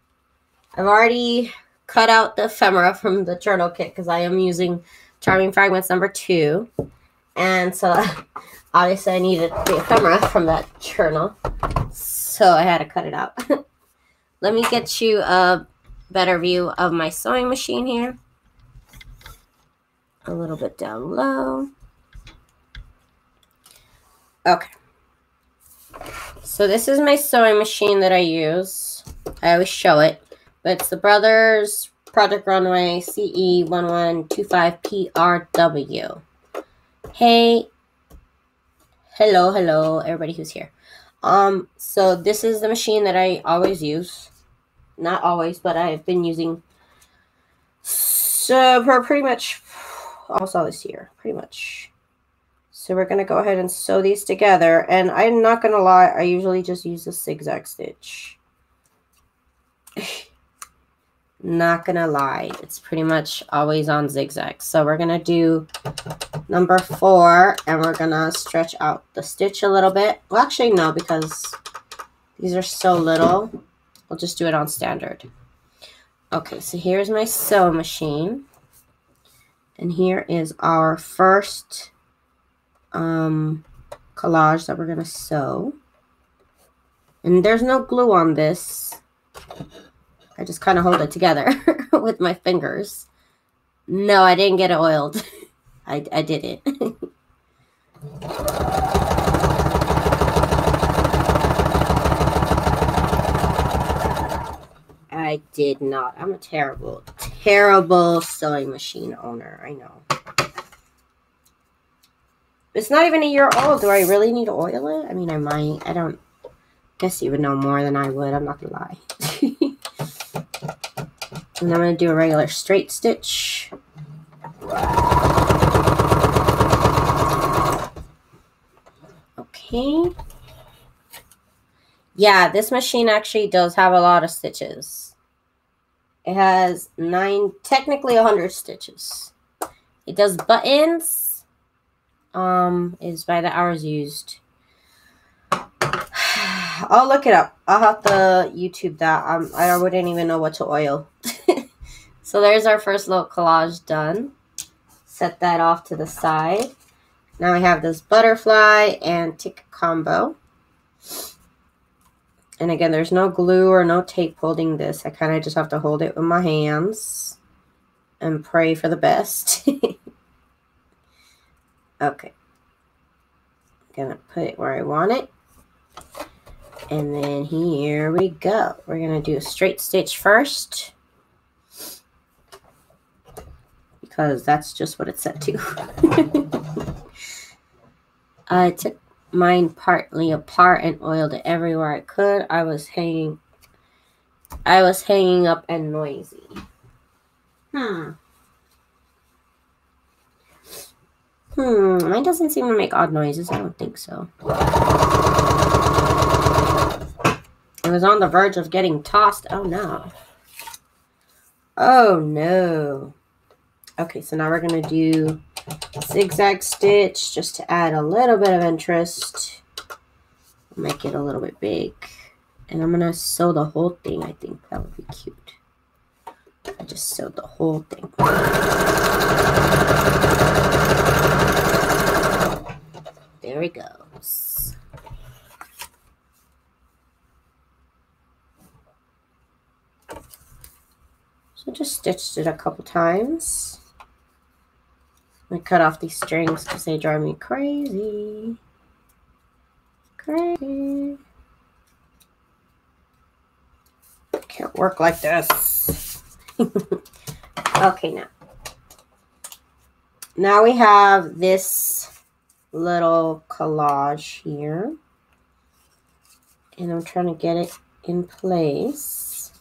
I've already cut out the ephemera from the journal kit because I am using Charming Fragments number 2. And so obviously I needed the ephemera from that journal. So I had to cut it out. Let me get you a better view of my sewing machine here. A little bit down low. Okay. So this is my sewing machine that I use. I always show it. But it's the Brothers Project Runway CE1125PRW. Hey. Hello, everybody who's here. So this is the machine that I always use. Not always, but I've been using for pretty much almost all this year, pretty much. So we're going to go ahead and sew these together. And I'm not going to lie, I usually just use a zigzag stitch. Not going to lie, it's pretty much always on zigzag. So we're going to do number 4, and we're going to stretch out the stitch a little bit. Well, actually, no, because these are so little. We'll just do it on standard. Okay, so here's my sewing machine. And here is our first collage that we're going to sew. And there's no glue on this. I just kind of hold it together with my fingers. No, I didn't get it oiled. I did it. I did not. I'm a terrible, terrible sewing machine owner. I know. It's not even a year old. Do I really need to oil it? I mean, I might. I don't. Guess you would know more than I would. I'm not going to lie. And I'm going to do a regular straight stitch. Okay. Yeah, this machine actually does have a lot of stitches. It has technically 100 stitches. It does buttons. Is by the hours used. I'll look it up. I'll have to YouTube that. I wouldn't even know what to oil. So there's our first little collage done. Set that off to the side. Now I have this butterfly and tick combo. And again, there's no glue or no tape holding this. I kind of just have to hold it with my hands and pray for the best. Okay. I'm going to put it where I want it. And then here we go. We're going to do a straight stitch first. Because that's just what it's set to. I took mine partly apart and oiled it everywhere I could. I was hanging up and noisy. Mine doesn't seem to make odd noises. I don't think so. It was on the verge of getting tossed. Oh, no. Oh, no. Okay, so now we're going to do zigzag stitch just to add a little bit of interest. Make it a little bit big. And I'm going to sew the whole thing. I think that would be cute. I just sewed the whole thing. There it goes. So just stitched it a couple times. I cut off these strings because they drive me crazy. Crazy. Can't work like this. Okay, now we have this little collage here. And I'm trying to get it in place.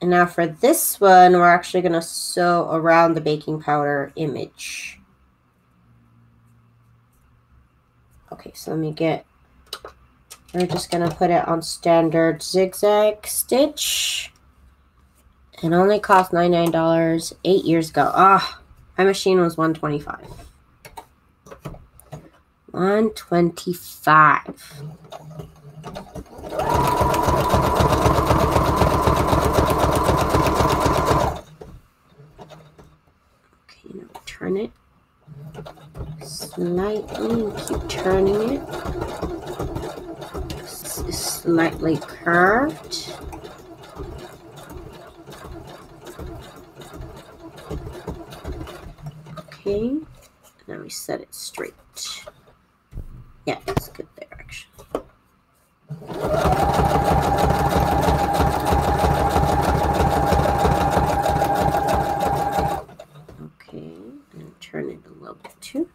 And now for this one, we're actually going to sew around the baking powder image. Okay, so let me get, we're just going to put it on standard zigzag stitch. It only cost $99 8 years ago. Ah, my machine was $125. $125. Turn it slightly and keep turning it. It's slightly curved. Okay, now we set it straight. Yeah, it's good there actually. Turn it a little bit too.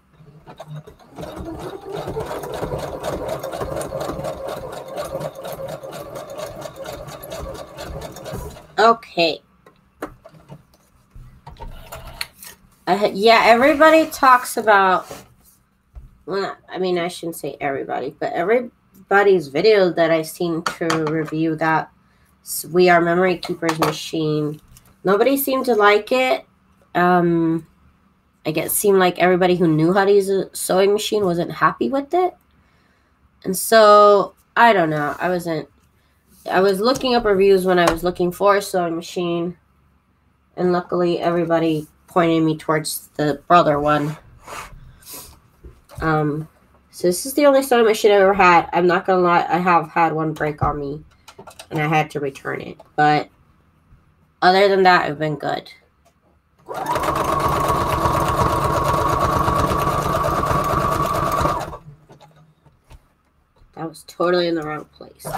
Okay. Yeah, everybody talks about, well, I mean, I shouldn't say everybody, but everybody's video that I've seen to review that We Are Memory Keeper's machine, nobody seemed to like it. I guess it seemed like everybody who knew how to use a sewing machine wasn't happy with it. And so, I don't know. I was looking up reviews when I was looking for a sewing machine. And luckily, everybody pointed me towards the brother one. So this is the only sewing machine I've ever had. I'm not going to lie. I have had one break on me. And I had to return it. But other than that, I've been good. That was totally in the wrong place. But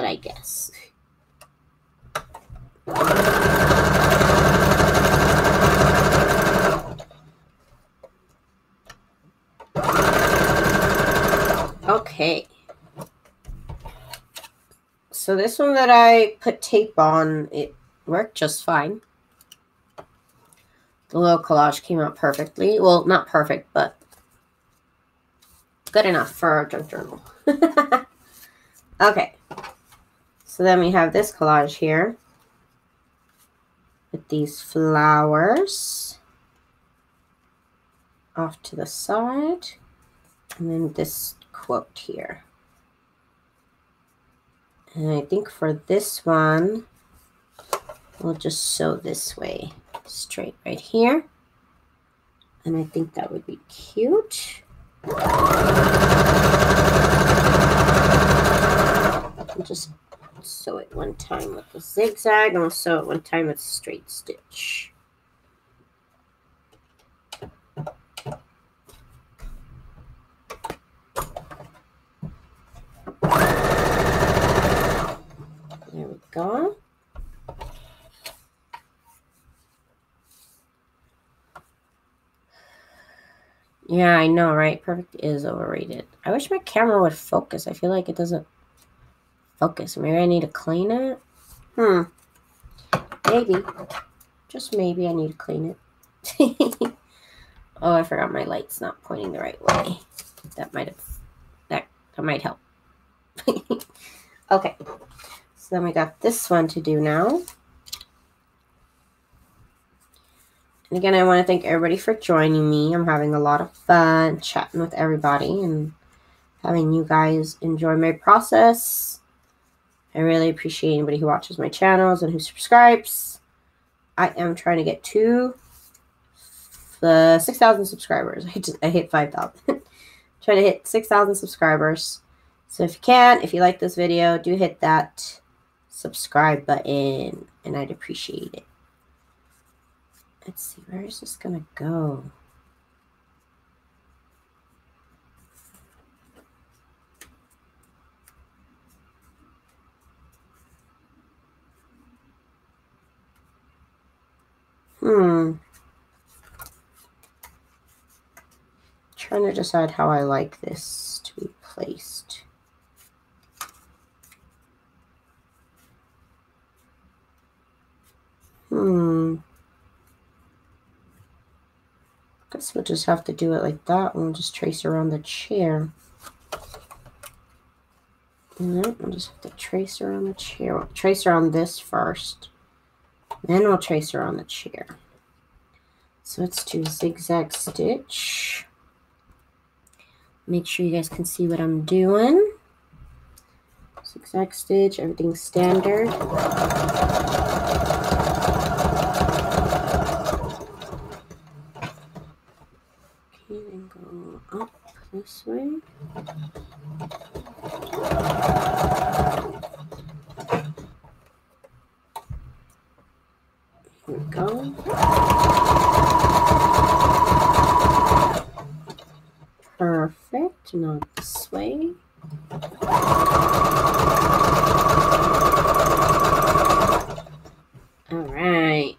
I guess. Okay. So this one that I put tape on, it worked just fine. The little collage came out perfectly. Well, not perfect, but good enough for a junk journal. Okay. So then we have this collage here with these flowers off to the side. And then this quote here. And I think for this one, we'll just sew this way, straight right here. And I think that would be cute. I'll just sew it one time with the zigzag, and I'll sew it one time with straight stitch. There we go. Yeah, I know, right? Perfect is overrated. I wish my camera would focus. I feel like it doesn't focus. Maybe I need to clean it? Maybe. Just maybe I need to clean it. Oh, I forgot my light's not pointing the right way. That might help. Okay. So then we got this one to do now. And again, I want to thank everybody for joining me. I'm having a lot of fun chatting with everybody and having you guys enjoy my process. I really appreciate anybody who watches my channels and who subscribes. I am trying to get to 6,000 subscribers. I hit 5,000. Trying to hit 6,000 subscribers. So if you like this video, do hit that subscribe button, and I'd appreciate it. Let's see, where is this gonna go? Trying to decide how I like this to be placed. Guess we'll just have to do it like that. We'll just trace around the chair. We'll just have to trace around the chair. We'll trace around this first. Then we'll trace around the chair. So let's do zigzag stitch. Make sure you guys can see what I'm doing. Zigzag stitch, everything's standard. Okay, then go up this way. Here we go. Perfect. Now this way. All right.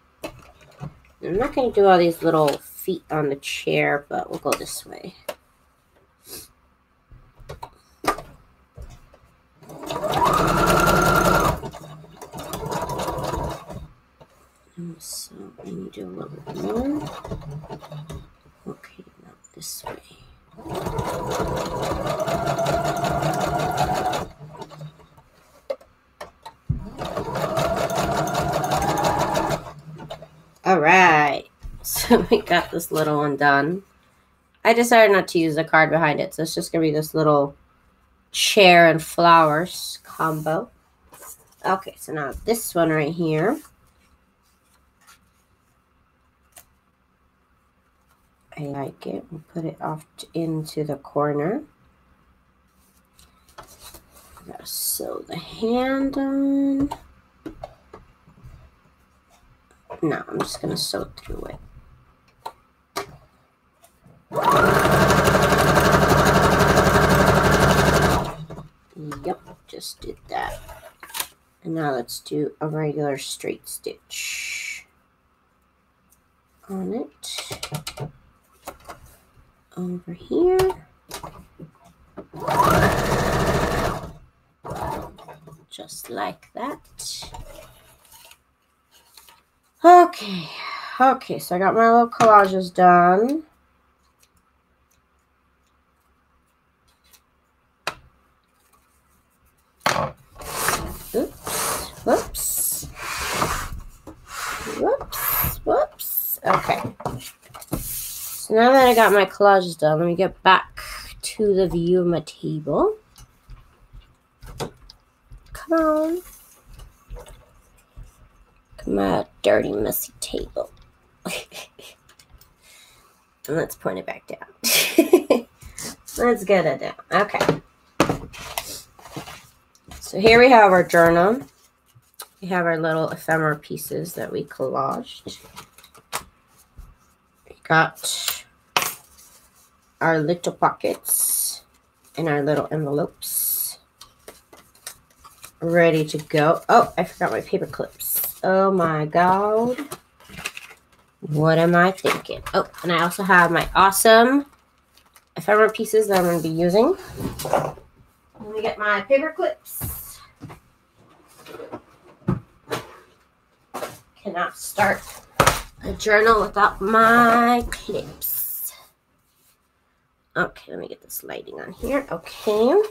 I'm not going to do all these little feet on the chair, but we'll go this way. So I need to do a little bit more. Okay, now this way. All right, so we got this little one done. I decided not to use the card behind it, so it's just gonna be this little chair and flowers combo. Okay, so now this one right here. I like it. We'll put it off into the corner. I gotta sew the hand on. No, I'm just gonna sew through it. Yep, just did that. And now let's do a regular straight stitch on it. Over here. Just like that. Okay, so I got my little collages done. Whoops. Okay. So now that I got my collages done, let me get back to the view of my table. Come on. Come on, dirty, messy table. And let's point it back down. Let's get it down. Okay. So here we have our journal. We have our little ephemera pieces that we collaged. We got our little pockets and our little envelopes ready to go. Oh, I forgot my paper clips. Oh my God. What am I thinking? Oh, and I also have my awesome ephemera pieces that I'm going to be using. Let me get my paper clips. cannot start a journal without my clips. Okay, let me get this lighting on here. Okay.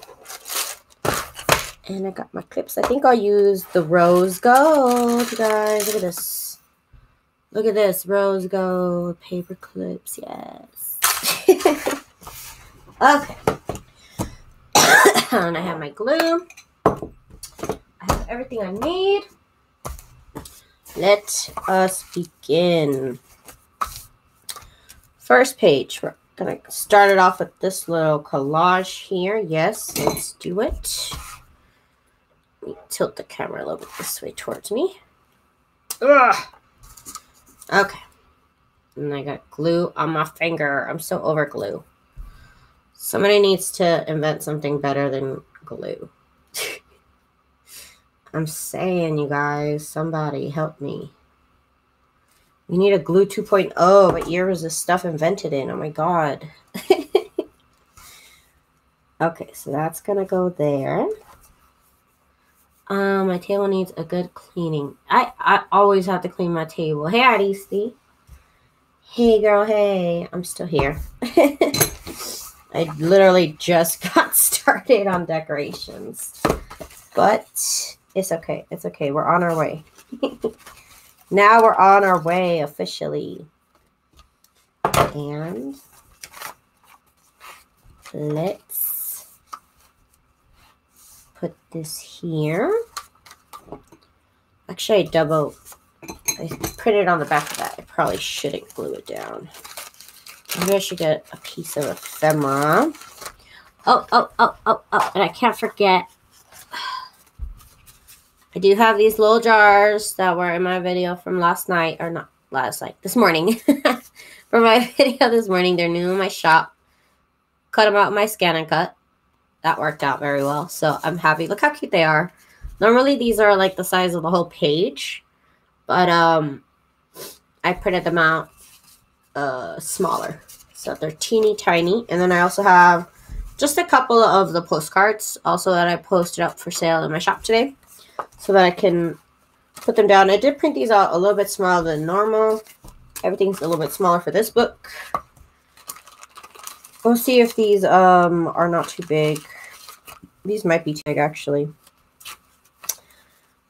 And I got my clips. I think I'll use the rose gold, guys. Look at this. Look at this. Rose gold paper clips. Yes. Okay. And I have my glue. I have everything I need. Let us begin. First page. We're going to start it off with this little collage here. Yes, let's do it. Let me tilt the camera a little bit this way towards me. Ugh. Okay. And I got glue on my finger. I'm so over glue. Somebody needs to invent something better than glue. I'm saying, you guys, somebody help me. We need a glue 2.0. What year was this stuff invented in? Oh my god. Okay, so that's gonna go there. My table needs a good cleaning. I always have to clean my table. Hey, Adisty. Hey, girl. Hey, I'm still here. I literally just got started on decorations, but it's okay. It's okay. We're on our way. Now we're on our way officially. And let's put this here. Actually, I printed on the back of that. I probably shouldn't glue it down. Maybe I should get a piece of ephemera. Oh, and I can't forget. I do have these little jars that were in my video from last night, or not last night, this morning. For my video this morning, they're new in my shop. Cut them out in my Scan and Cut. That worked out very well, so I'm happy. Look how cute they are. Normally, these are like the size of the whole page, but I printed them out smaller, so they're teeny tiny. And then I also have just a couple of the postcards also that I posted up for sale in my shop today, so that I can put them down. I did print these out a little bit smaller than normal. Everything's a little bit smaller for this book. We'll see if these are not too big. These might be too big, actually.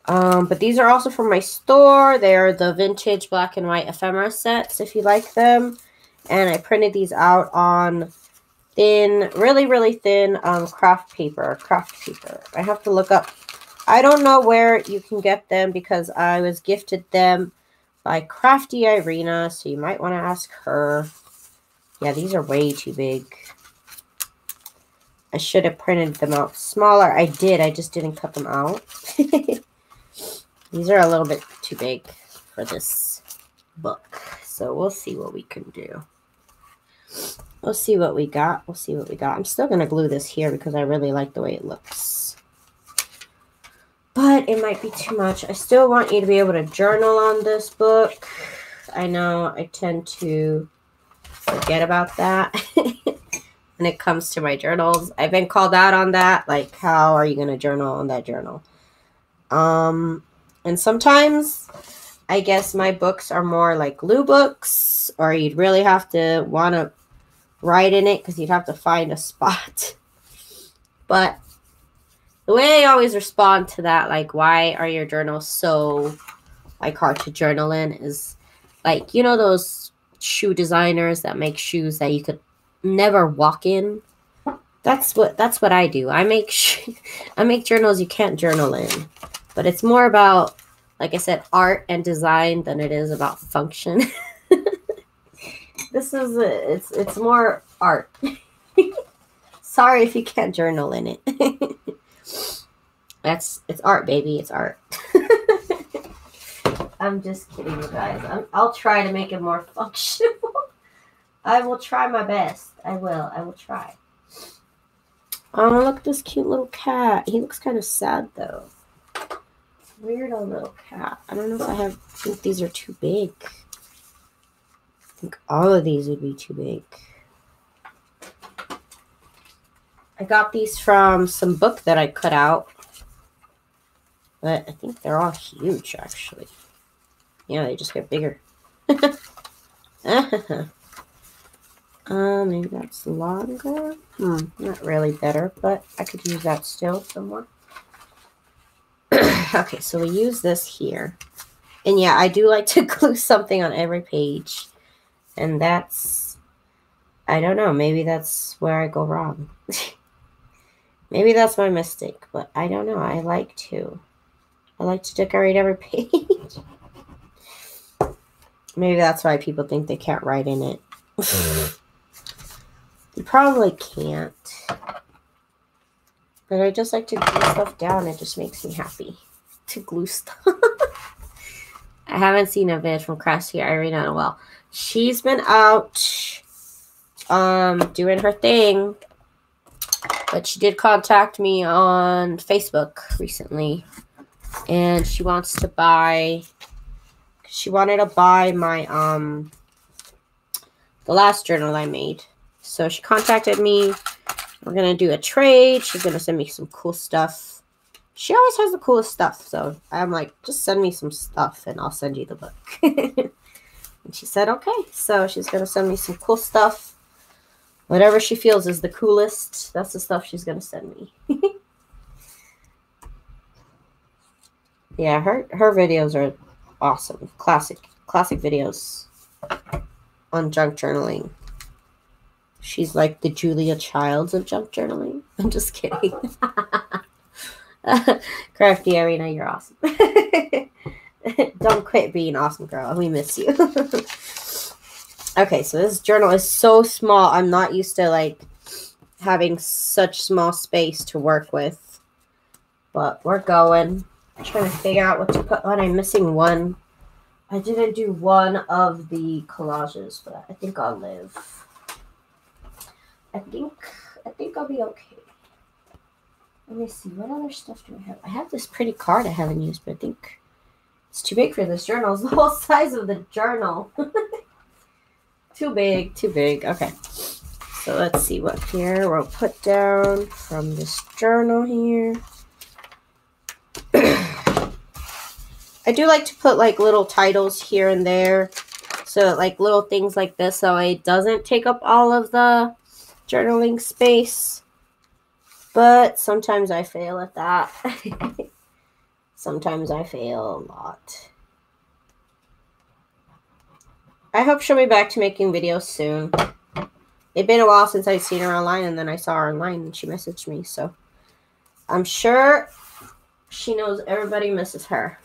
But these are also from my store. They're the vintage black and white ephemera sets, if you like them. And I printed these out on thin, really thin craft paper. I have to look up. I don't know where you can get them because I was gifted them by Crafty Irina, so you might want to ask her. Yeah, these are way too big. I should have printed them out smaller. I did. I just didn't cut them out. These are a little bit too big for this book. So we'll see what we can do. We'll see what we got. I'm still going to glue this here because I really like the way it looks. But it might be too much. I still want you to be able to journal on this book. I know I tend to forget about that when it comes to my journals. I've been called out on that. Like, how are you going to journal on that journal? And sometimes I guess my books are more like glue books, or you'd really have to want to write in it because you'd have to find a spot. But the way I always respond to that, like, why are your journals so like hard to journal in, is like, you know, those shoe designers that make shoes that you could never walk in. That's what I do. I make journals you can't journal in, but it's more about, like I said, art and design than it is about function. It's more art. Sorry if you can't journal in it. It's art, baby. It's art. I'm just kidding, you guys. I'll try to make it more functional. I will try my best. I will try. Oh, look at this cute little cat. He looks kind of sad, though. Weirdo little cat. I don't know if I think these are too big. I think all of these would be too big. I got these from some book that I cut out. But I think they're all huge, actually. Yeah, they just get bigger. Maybe that's longer. Not really better, but I could use that still somewhere. Okay, so we use this here. And yeah, I do like to glue something on every page. And that's, I don't know, maybe that's where I go wrong. Maybe that's my mistake, but I don't know. I like to decorate every page. Maybe that's why people think they can't write in it. You probably can't. But I just like to glue stuff down. It just makes me happy to glue stuff. I haven't seen a vid from Crafty Irina in a while. She's been out doing her thing. But she did contact me on Facebook recently. And she wants to buy... She wanted to buy my, the last journal I made. So she contacted me. We're going to do a trade. She's going to send me some cool stuff. She always has the coolest stuff. So I'm like, just send me some stuff and I'll send you the book. And she said, okay. So she's going to send me some cool stuff. Whatever she feels is the coolest. That's the stuff she's going to send me. Yeah, her videos are awesome. Classic videos on junk journaling. She's like the Julia Childs of junk journaling. I'm just kidding. Crafty Irina, you're awesome. Don't quit being awesome, girl. We miss you. Okay, so this journal is so small. I'm not used to like having such small space to work with. But we're going. I'm trying to figure out what to put on. I'm missing one. I didn't do one of the collages, but I think I'll live. I think I'll be okay. Let me see. What other stuff do I have? I have this pretty card I haven't used, but I think it's too big for this journal. It's the whole size of the journal. Too big. Okay. So let's see what here we'll put down from this journal here. I do like to put like little titles here and there. So like little things like this so it doesn't take up all of the journaling space. But sometimes I fail at that. Sometimes I fail a lot. I hope she'll be back to making videos soon. It's been a while since I've seen her online, and then I saw her online and she messaged me. So I'm sure she knows everybody misses her.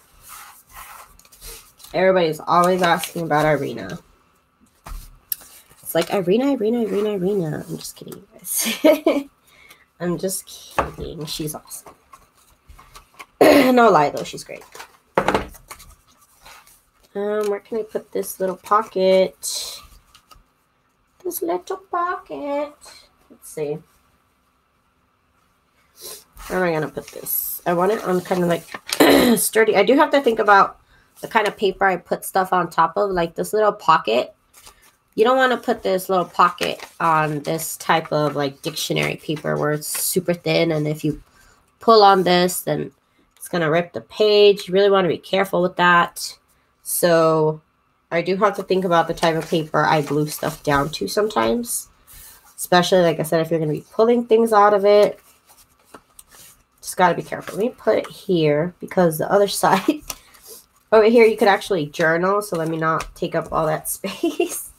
Everybody's always asking about Irina. It's like, Irina. I'm just kidding, you guys. I'm just kidding. She's awesome. No lie, though. She's great. Where can I put this little pocket? This little pocket. Let's see. Where am I going to put this? I want it on kind of like sturdy. I do have to think about the kind of paper I put stuff on top of, like this little pocket. You don't want to put this little pocket on this type of like dictionary paper where it's super thin, and if you pull on this, then it's going to rip the page. You really want to be careful with that. So I do have to think about the type of paper I glue stuff down to sometimes. Especially, like I said, if you're going to be pulling things out of it. Just got to be careful. Let me put it here because the other side, over here, you could actually journal. So let me not take up all that space.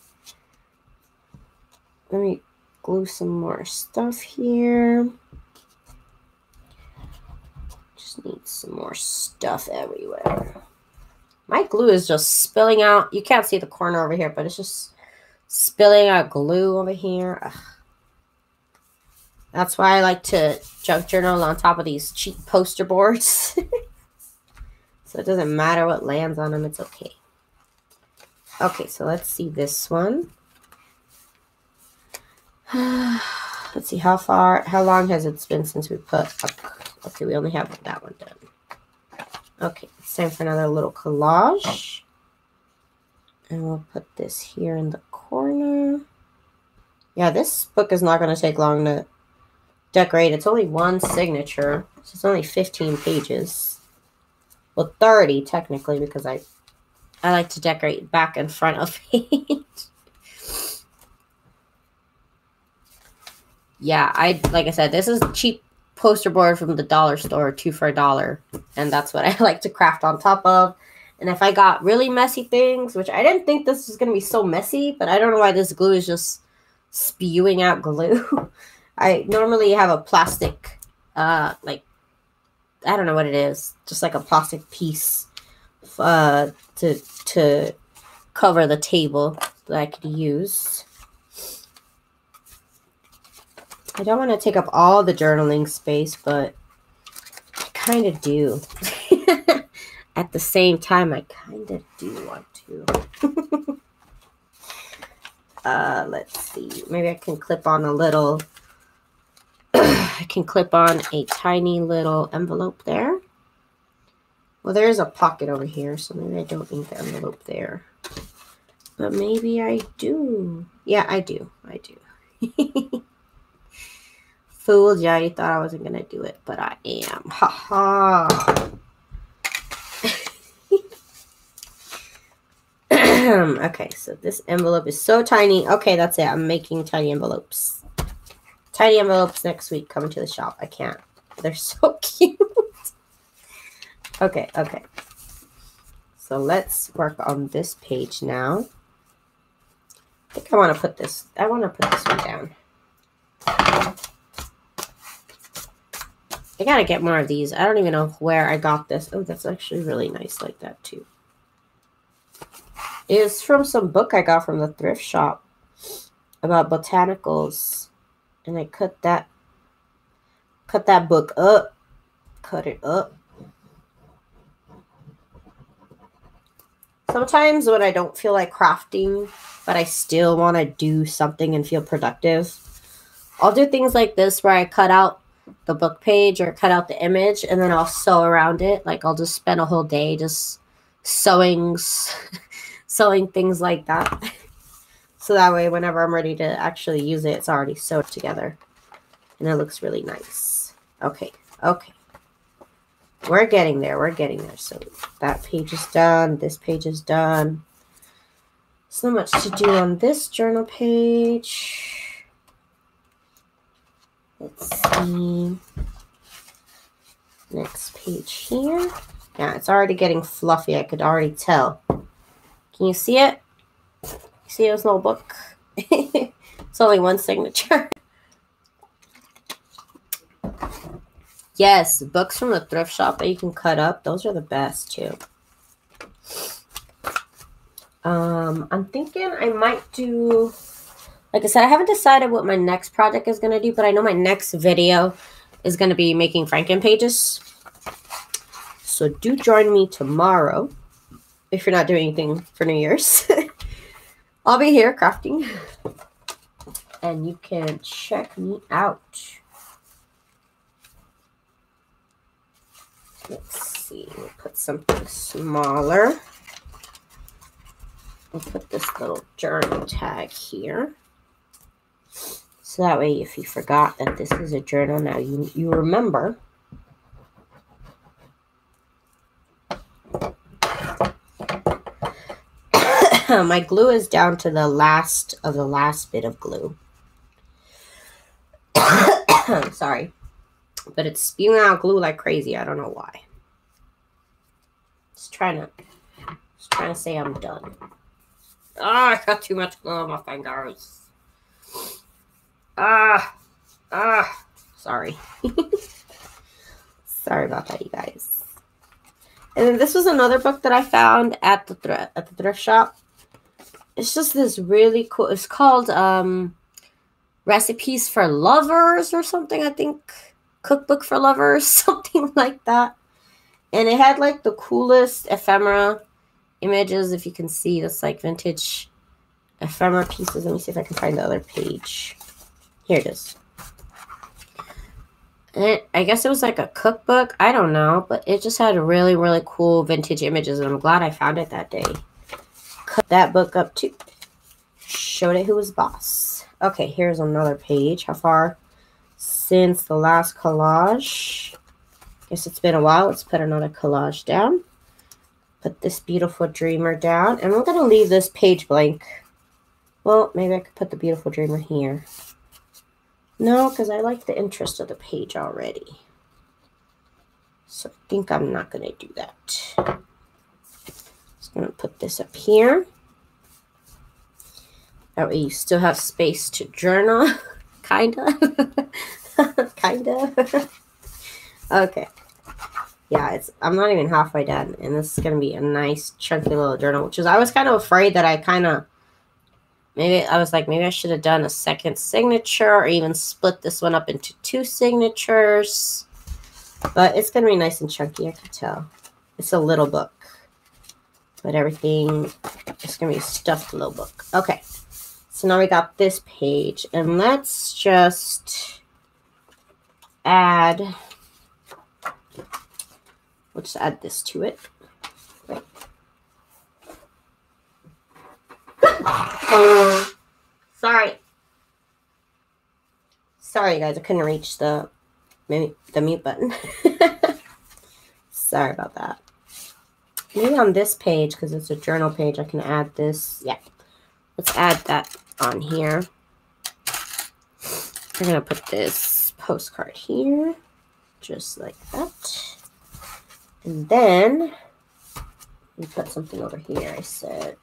Let me glue some more stuff here. Just need some more stuff everywhere. My glue is just spilling out. You can't see the corner over here, but it's just spilling out glue over here. Ugh. That's why I like to junk journal on top of these cheap poster boards. So it doesn't matter what lands on them. It's okay. Okay, so let's see this one. Let's see how long has it been since we put up. Okay, we only have that one done. Okay, it's time for another little collage. And we'll put this here in the corner. Yeah, this book is not going to take long to decorate. It's only one signature. So it's only 15 pages. Well, 30 technically because I I like to decorate back and front of it. Yeah, like I said, this is cheap poster board from the dollar store, 2 for $1. And that's what I like to craft on top of. And if I got really messy things, which I didn't think this was going to be so messy, but I don't know why this glue is just spewing out glue. I normally have a plastic, like, I don't know what it is, just like a plastic piece to cover the table that I could use. I don't want to take up all the journaling space, but I kind of do. At the same time, I kind of do want to. Let's see. Maybe I can clip on a little... I can clip on a tiny little envelope there. Well, there is a pocket over here, so maybe I don't need the envelope there. But maybe I do. Yeah, I do. I do. Fooled ya, you thought I wasn't going to do it, but I am. Ha ha. Okay, so this envelope is so tiny. Okay, that's it. I'm making tiny envelopes. Tiny envelopes next week coming to the shop. I can't. They're so cute. Okay, okay. So let's work on this page now. I think I want to put this. I want to put this one down. I gotta get more of these. I don't even know where I got this. Oh, that's actually really nice like that too. It's from some book I got from the thrift shop about botanicals. And I cut that book up. Cut it up. Sometimes when I don't feel like crafting, but I still want to do something and feel productive, I'll do things like this where I cut out the book page or cut out the image and then I'll sew around it. Like I'll just spend a whole day just sewing things like that. So that way whenever I'm ready to actually use it, it's already sewed together. And it looks really nice. Okay, okay. We're getting there. We're getting there. So that page is done. This page is done. So much to do on this journal page. Let's see. Next page here. Yeah, it's already getting fluffy. I could already tell. Can you see it? You see this little book? It's only one signature. Yes, books from the thrift shop that you can cut up. Those are the best too. I'm thinking I might do, like I said, I haven't decided what my next project is going to do, but I know my next video is going to be making Franken pages. So do join me tomorrow if you're not doing anything for New Year's. I'll be here crafting and you can check me out. Let's see, we'll put something smaller. We'll put this little journal tag here. So that way, if you forgot that this is a journal, now you remember. My glue is down to the last bit of glue. Sorry. But it's spewing out glue like crazy. I don't know why. Just trying to say I'm done. Ah, I got too much glue on my fingers. Sorry. Sorry about that, you guys. And then this was another book that I found at the thrift shop. It's just this really cool. It's called Recipes for Lovers or something, I think. Cookbook for Lovers, something like that. And it had like the coolest ephemera images, if you can see. That's like vintage ephemera pieces. Let me see if I can find the other page. Here it is. And I guess it was like a cookbook. I don't know. But it just had really, really cool vintage images. And I'm glad I found it that day. Cut that book up too. Showed it who was boss. Okay, here's another page. How far since the last collage? Guess it's been a while. Let's put another collage down. put this beautiful dreamer down, and we're going to leave this page blank. Well, maybe I could put the beautiful dreamer here. No, because I like the interest of the page already. So I think I'm not going to do that. Just going to put this up here. That way you still have space to journal. Kinda. Kinda. Okay. Yeah, I'm not even halfway done. And this is going to be a nice chunky little journal. Which is, I was kind of afraid that maybe I should have done a second signature. Or even split this one up into 2 signatures. But it's going to be nice and chunky, I can tell. It's a little book. But everything is going to be a stuffed little book. Okay. So now we got this page, and let's just add, let's add this to it. Wait. Sorry guys, I couldn't reach the mute button. Sorry about that. Maybe on this page, because it's a journal page, I can add this. Yeah. Let's add that on here. We're going to put this postcard here, just like that. And then we put something over here. I said,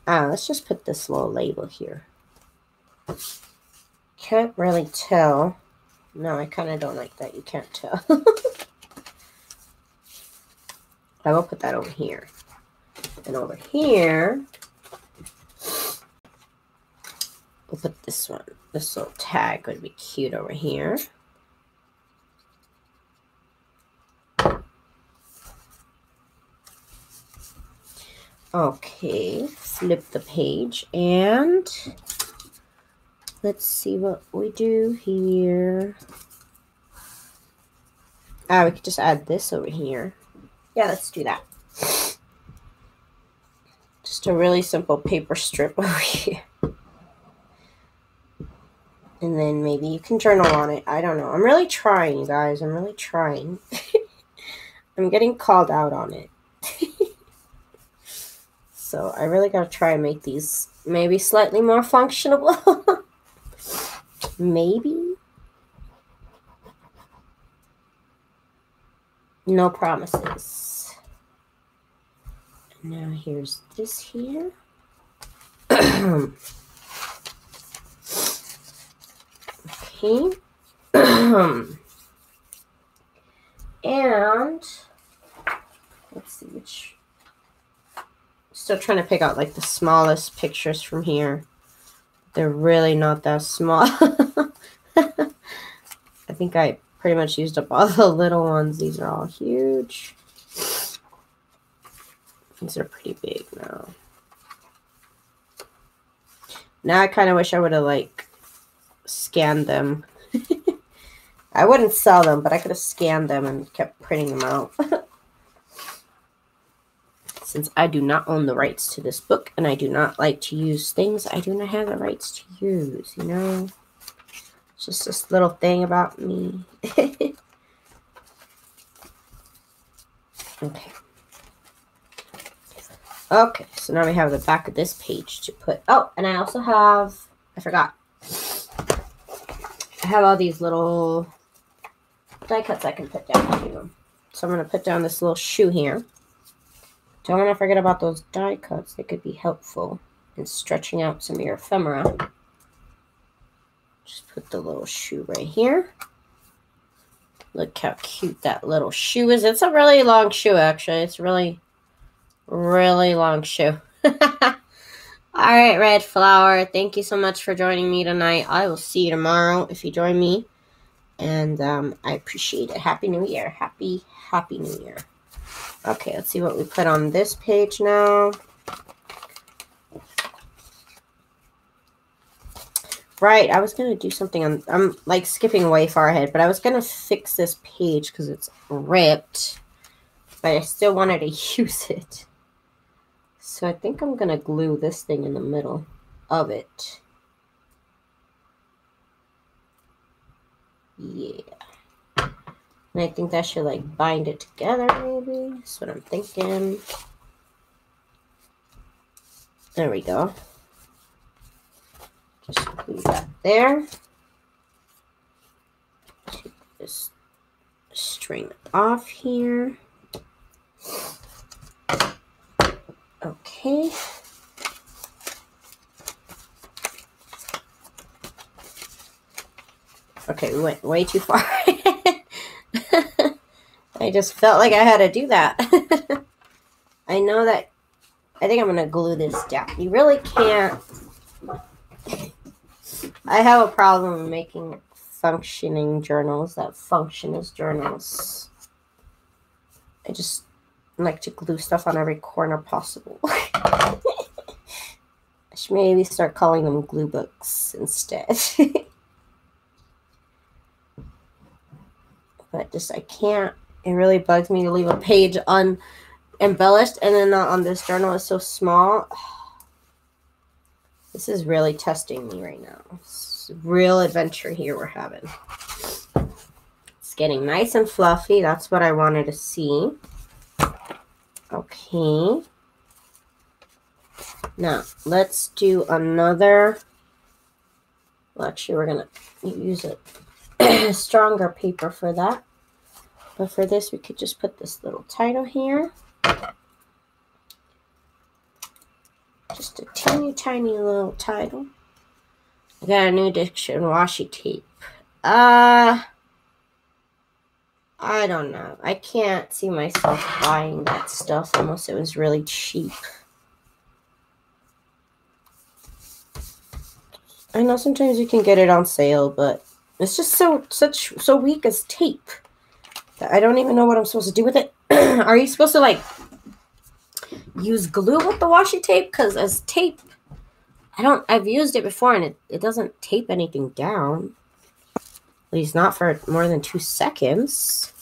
let's just put this little label here. Can't really tell. No, I kind of don't like that. You can't tell. I will put that over here. And over here, we'll put this one. This little tag would be cute over here. Okay, flip the page and let's see what we do here. We could just add this over here. Yeah, let's do that. Just a really simple paper strip over here. And then maybe you can journal on it. I don't know. I'm really trying, you guys. I'm really trying. I'm getting called out on it. So I really got to try and make these maybe slightly more functional. Maybe. No promises. Now here's this here. Okay. And let's see which. Still trying to pick out like the smallest pictures from here. They're really not that small. I think I pretty much used up all the little ones. These are all huge. These are pretty big now. Now I kind of wish I would have like scanned them. I wouldn't sell them, but I could have scanned them and kept printing them out. Since I do not own the rights to this book and I do not like to use things I do not have the rights to use, you know? It's just this little thing about me. Okay. Okay, so now we have the back of this page to put. Oh, and I also have, I forgot. I have all these little die cuts I can put down too. So I'm going to put down this little shoe here. Don't want to forget about those die cuts. They could be helpful in stretching out some of your ephemera. Just put the little shoe right here. Look how cute that little shoe is. It's a really long shoe, actually. It's really, really long shoe. All right, Red Flower. Thank you so much for joining me tonight. I will see you tomorrow if you join me. And I appreciate it. Happy New Year. Happy New Year. Okay, let's see what we put on this page now. Right, I was going to do something on, I'm like skipping way far ahead, but I was going to fix this page because it's ripped, but I still wanted to use it. So I think I'm going to glue this thing in the middle of it. Yeah. And I think that should like bind it together maybe. That's what I'm thinking. There we go. Just glue that there. Take this string off here. Okay. Okay, we went way too far. I just felt like I had to do that. I know that. I think I'm going to glue this down. You really can't. I have a problem making functioning journals that function as journals. I just like to glue stuff on every corner possible. I should maybe start calling them glue books instead. But just I can't. It really bugs me to leave a page unembellished, and then on this journal is so small. This is really testing me right now. It's a real adventure here we're having. It's getting nice and fluffy. That's what I wanted to see. Okay. Now, let's do another. Well, actually, we're going to use a stronger paper for that. But for this, we could just put this little title here. Just a teeny tiny little title. I got a new addiction, washi tape. I don't know. I can't see myself buying that stuff unless it was really cheap. I know sometimes you can get it on sale, but it's just so weak as tape that I don't even know what I'm supposed to do with it. Are you supposed to like use glue with the washi tape? Because as tape, I've used it before and it doesn't tape anything down. At least not for more than 2 seconds.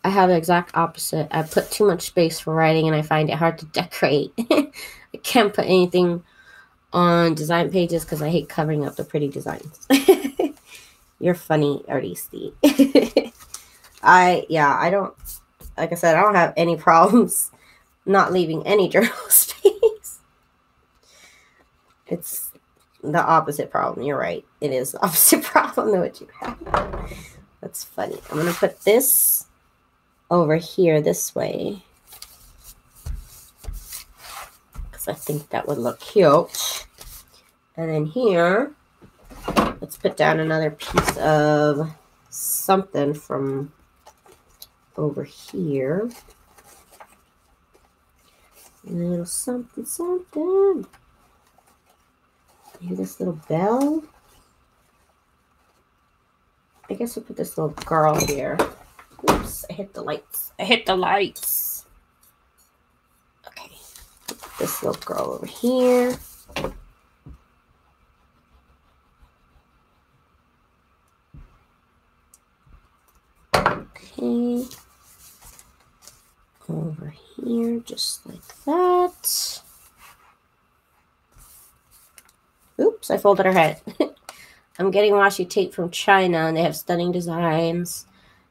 I have the exact opposite. I put too much space for writing and I find it hard to decorate. I can't put anything on design pages because I hate covering up the pretty designs. You're funny, Artisti. I don't, like I said, I don't have any problems not leaving any journal space. It's the opposite problem. You're right. It is the opposite problem than what you have. That's funny. I'm going to put this over here this way because I think that would look cute. And then here, let's put down another piece of something from over here. A little something, something. Maybe this little bell. I guess we'll put this little girl here. Oops, I hit the lights. I hit the lights. Okay. Put this little girl over here. Okay. Over here, just like that. Oops, I folded her head. I'm getting washi tape from China, and they have stunning designs.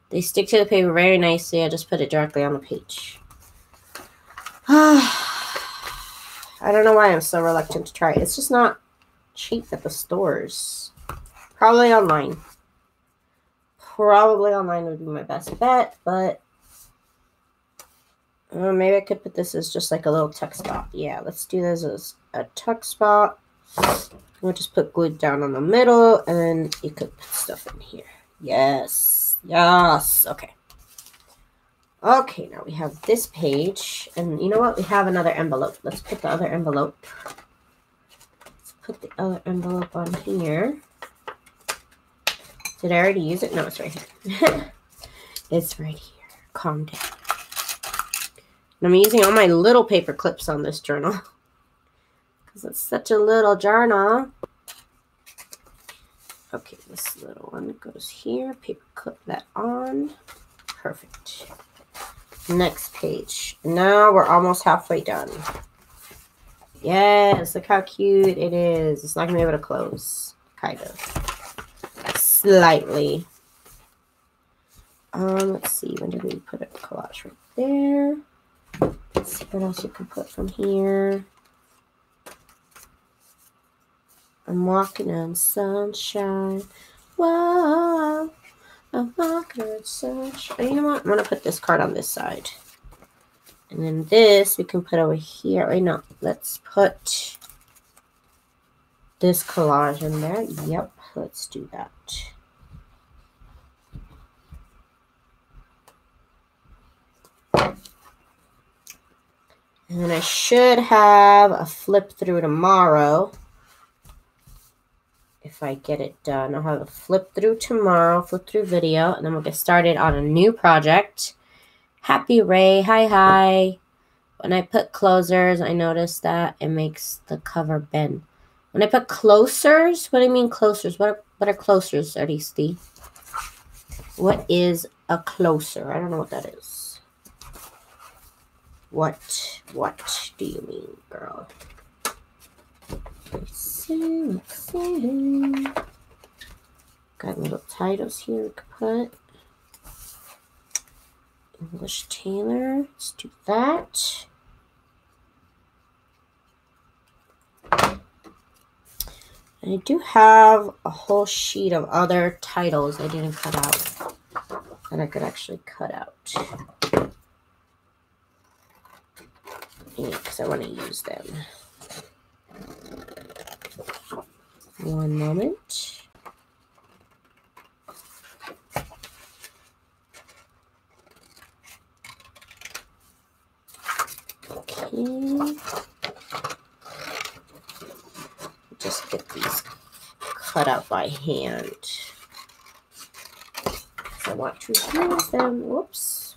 They stick to the paper very nicely. I just put it directly on the page. I don't know why I'm so reluctant to try it. It's just not cheap at the stores. Probably online. Probably online would be my best bet, but maybe I could put this as just like a little tuck spot. Yeah, let's do this as a tuck spot. We'll just put glue down on the middle, and then you could put stuff in here. Yes. Yes. Okay. Okay, now we have this page. And you know what? We have another envelope. Let's put the other envelope. Let's put the other envelope on here. Did I already use it? No, it's right here. It's right here. Calm down. And I'm using all my little paper clips on this journal. Because it's such a little journal. Okay, this little one goes here. Paper clip that on. Perfect. Next page. Now we're almost halfway done. Yes, look how cute it is. It's not going to be able to close. Kind of. slightly. Let's see, when did we put a collage right there? Let's see what else you can put from here. I'm walking on sunshine. Whoa, I'm walking on sunshine. You know what? I'm going to put this card on this side. And then this we can put over here. Wait, no. Let's put this collage in there. Yep, let's do that. And then I should have a flip through tomorrow. If I get it done, I'll have a flip through tomorrow, flip through video, and then we'll get started on a new project. Happy Ray, hi. When I put closers, I noticed that it makes the cover bend. When I put closers, what do you mean closers? What are closers, Aristi? What is a closer? I don't know what that is. What do you mean, girl? Let's see. Got little titles here we could put. English Tailor. Let's do that. I do have a whole sheet of other titles I didn't cut out that I could actually cut out. Yeah, because I want to use them. One moment. Okay. Just get these cut out by hand. I want to use them. Whoops.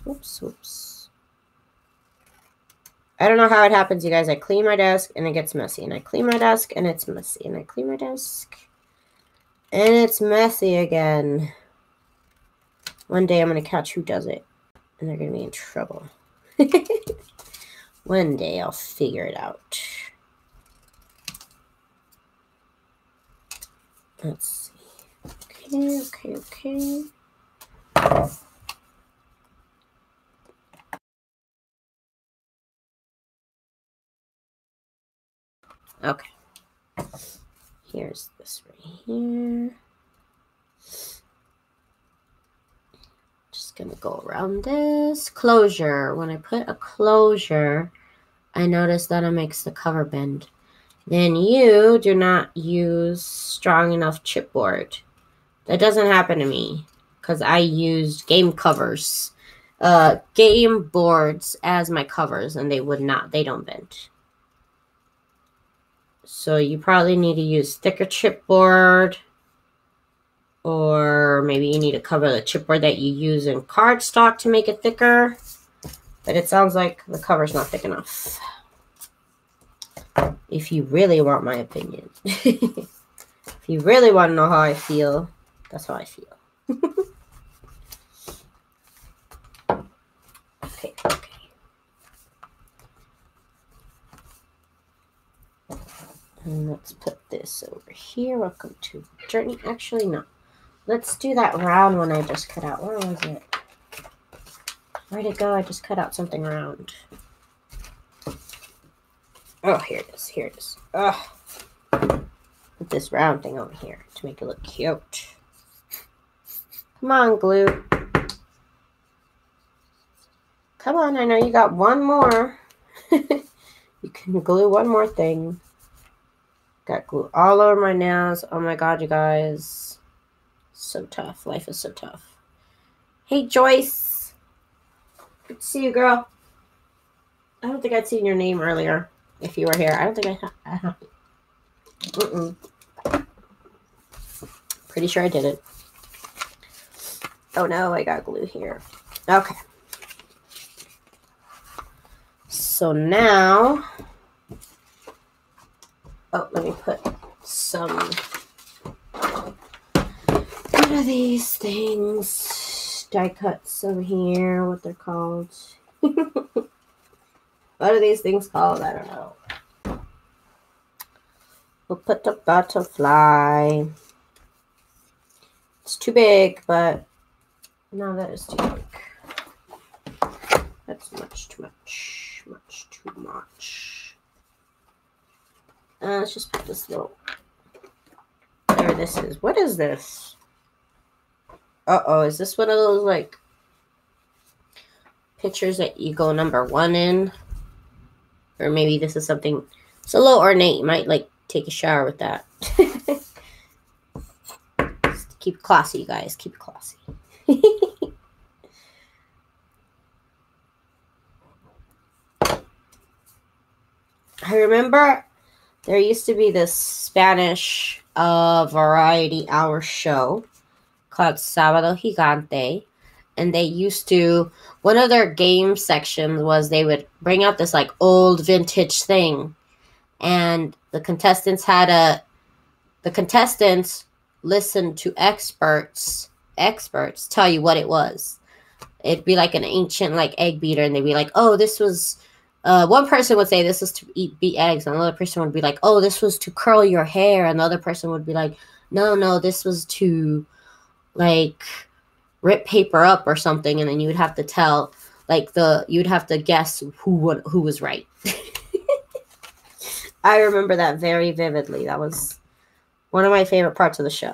I don't know how it happens, you guys. I clean my desk and it gets messy. And I clean my desk and it's messy. And I clean my desk and it's messy again. One day I'm going to catch who does it. And they're going to be in trouble. One day I'll figure it out. Let's see. Okay. Okay. Here's this right here. Just gonna go around this. Closure. When I put a closure, I notice that it makes the cover bend. Then you do not use strong enough chipboard. That doesn't happen to me because I used game covers, game boards as my covers, and they don't bend. So you probably need to use thicker chipboard, or maybe you need to cover the chipboard that you use in cardstock to make it thicker. But it sounds like the cover's not thick enough. If you really want my opinion. If you really want to know how I feel, that's how I feel. Okay. And let's put this over here. Welcome to Journey. Actually, no. Let's do that round one I just cut out. Where was it? Where'd it go? I just cut out something round. Oh, here it is. Ugh. Put this round thing over here to make it look cute. Come on, glue. Come on, I know you got one more. You can glue one more thing. Got glue all over my nails. Oh my god, you guys. So tough. Life is so tough. Hey, Joyce. Good to see you, girl. I don't think I'd seen your name earlier if you were here. I don't think I have. Pretty sure I didn't. Oh no, I got glue here. Okay. So now, let me put some, what are these things? Die cuts over here, what they're called. What are these things called? I don't know. We'll put the butterfly. It's too big, but no, that is too big. That's much too much. Much too much. Let's just put this little... There this is. What is this? Uh-oh, is this one of those, like, pictures that you go #1 in? Or maybe this is something... It's a little ornate. You might, like, take a shower with that. Keep it classy, guys. Keep it classy. I remember there used to be this Spanish variety hour show called Sábado Gigante. And they used to, one of their game sections was they would bring out this like old vintage thing. And the contestants listened to experts tell you what it was. It'd be like an ancient like egg beater, and they'd be like, oh, this was, one person would say this is to beat eggs, and another person would be like, oh, this was to curl your hair, and another person would be like, no, this was to like rip paper up or something, and then you would have to tell, like, you'd have to guess who was right. I remember that very vividly. That was one of my favorite parts of the show.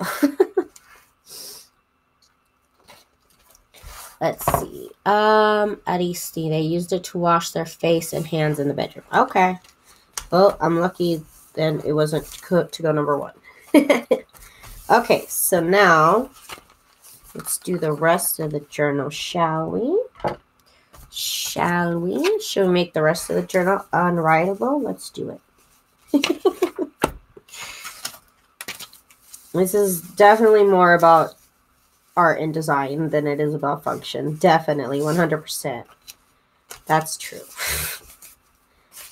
Let's see. Aristi, they used it to wash their face and hands in the bedroom. Okay. Well, I'm lucky then it wasn't to go #1. Okay, so now let's do the rest of the journal, shall we? Shall we? Should we make the rest of the journal unwritable? Let's do it. This is definitely more about art and design than it is about function. Definitely, 100%. That's true.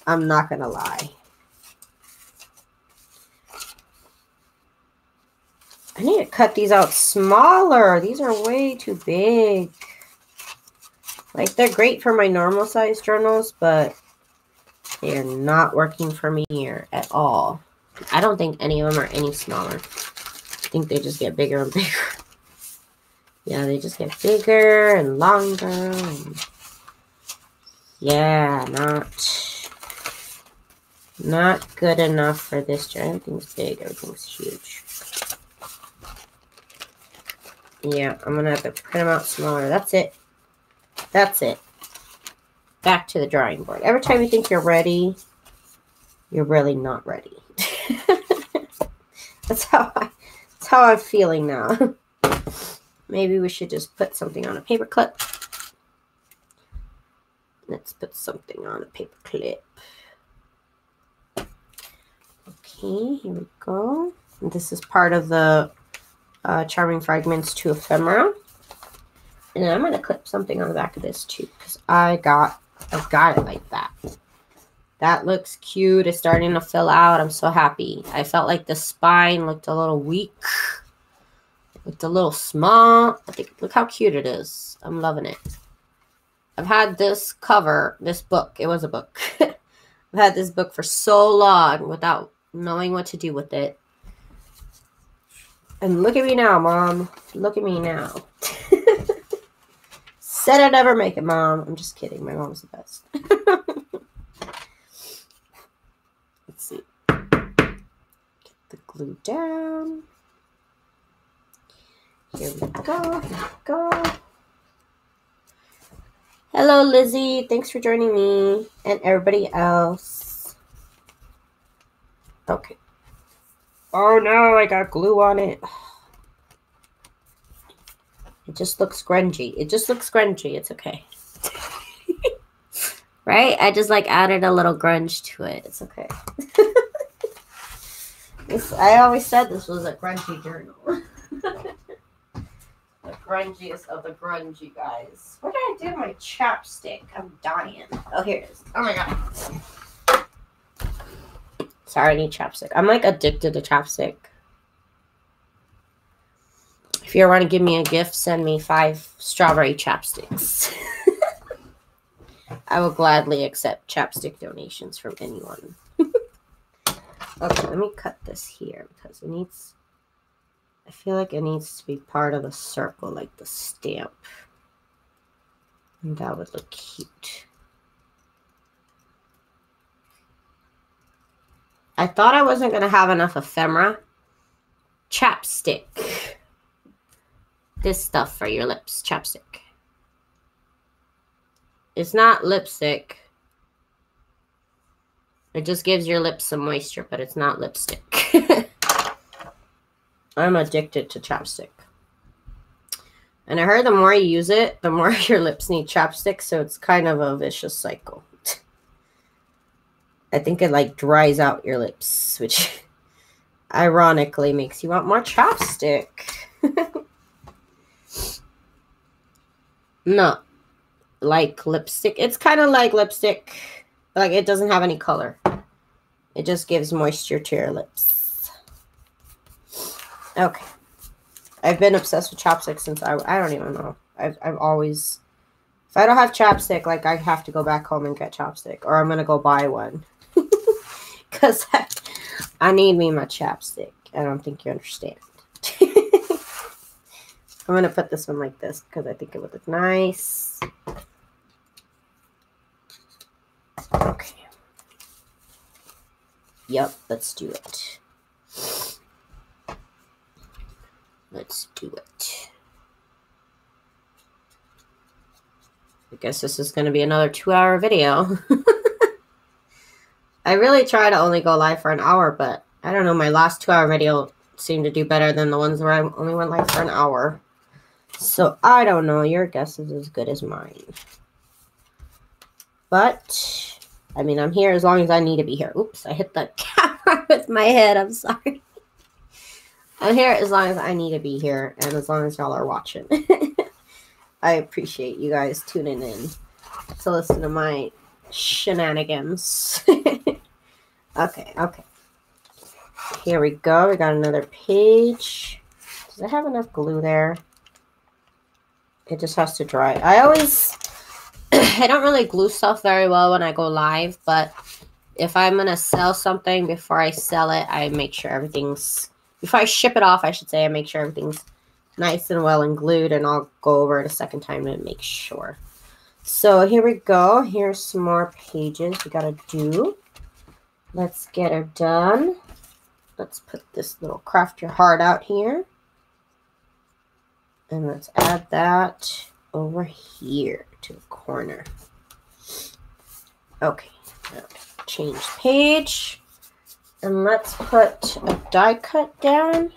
I'm not gonna lie. I need to cut these out smaller. These are way too big. Like, they're great for my normal size journals, but they are not working for me here at all. I don't think any of them are any smaller. I think they just get bigger and bigger. Yeah, they just get bigger and longer. And yeah, not good enough for this journal. Everything's big. Everything's huge. Yeah, I'm going to have to print them out smaller. That's it. That's it. Back to the drawing board. Every time you think you're ready, you're really not ready. That's how I'm feeling now. Maybe we should just put something on a paper clip. Let's put something on a paper clip. Okay, here we go. And this is part of the Charming Fragments to Ephemera. And then I'm going to clip something on the back of this too, because I got it like that. That looks cute. It's starting to fill out. I'm so happy. I felt like the spine looked a little weak. Looked a little small. I think, look how cute it is. I'm loving it. I've had this book. It was a book. I've had this book for so long without knowing what to do with it. And look at me now, Mom. Look at me now. Said I'd never make it, Mom. I'm just kidding. My mom's the best. Let's see. Get the glue down. Here we go. Here we go. Hello, Lizzie. Thanks for joining me and everybody else. Okay. Oh, no. I got glue on it. It just looks grungy. It just looks grungy. It's okay. Right? I just like added a little grunge to it. It's okay. I always said this was a grungy journal. The grungiest of the grungy guys. What did I do to my chapstick? I'm dying. Oh, here it is. Oh my god. Sorry, I need chapstick. I'm like addicted to chapstick. If you want to give me a gift, send me 5 strawberry chapsticks. I will gladly accept chapstick donations from anyone. Okay, let me cut this here because it needs I feel like it needs to be part of the circle, like the stamp. And that would look cute. I thought I wasn't going to have enough ephemera. Chapstick. This stuff for your lips. Chapstick. It's not lipstick. It just gives your lips some moisture, but it's not lipstick. I'm addicted to chapstick. And I heard the more you use it, the more your lips need chapstick, so it's kind of a vicious cycle. I think it like dries out your lips, which ironically makes you want more chapstick. No, like lipstick. It's kind of like lipstick, like it doesn't have any color. It just gives moisture to your lips. Okay. I've been obsessed with chapstick since I don't even know. I've always, if I don't have chapstick, like I have to go back home and get chapstick, or I'm gonna go buy one. Because I need me my chapstick. I don't think you understand. I'm going to put this one like this because I think it would look nice. Okay. Yep, let's do it. Let's do it. I guess this is going to be another 2-hour video. I really try to only go live for an hour, but I don't know, my last 2-hour video seemed to do better than the ones where I only went live for an hour. So I don't know, your guess is as good as mine. But, I mean, I'm here as long as I need to be here. Oops, I hit the camera with my head, I'm sorry. I'm here as long as I need to be here, and as long as y'all are watching. I appreciate you guys tuning in to listen to my shenanigans. Okay. Here we go. We got another page. Does it have enough glue there? It just has to dry. I don't really glue stuff very well when I go live, but if I'm going to sell something, before I sell it, I make sure everything's, before I ship it off, I should say, I make sure everything's nice and well and glued, and I'll go over it a second time to make sure. So here we go. Here's some more pages we got to do. Let's get her done. Let's put this little craft your heart out here. And let's add that over here to the corner. Okay, now change page. And let's put a die cut down.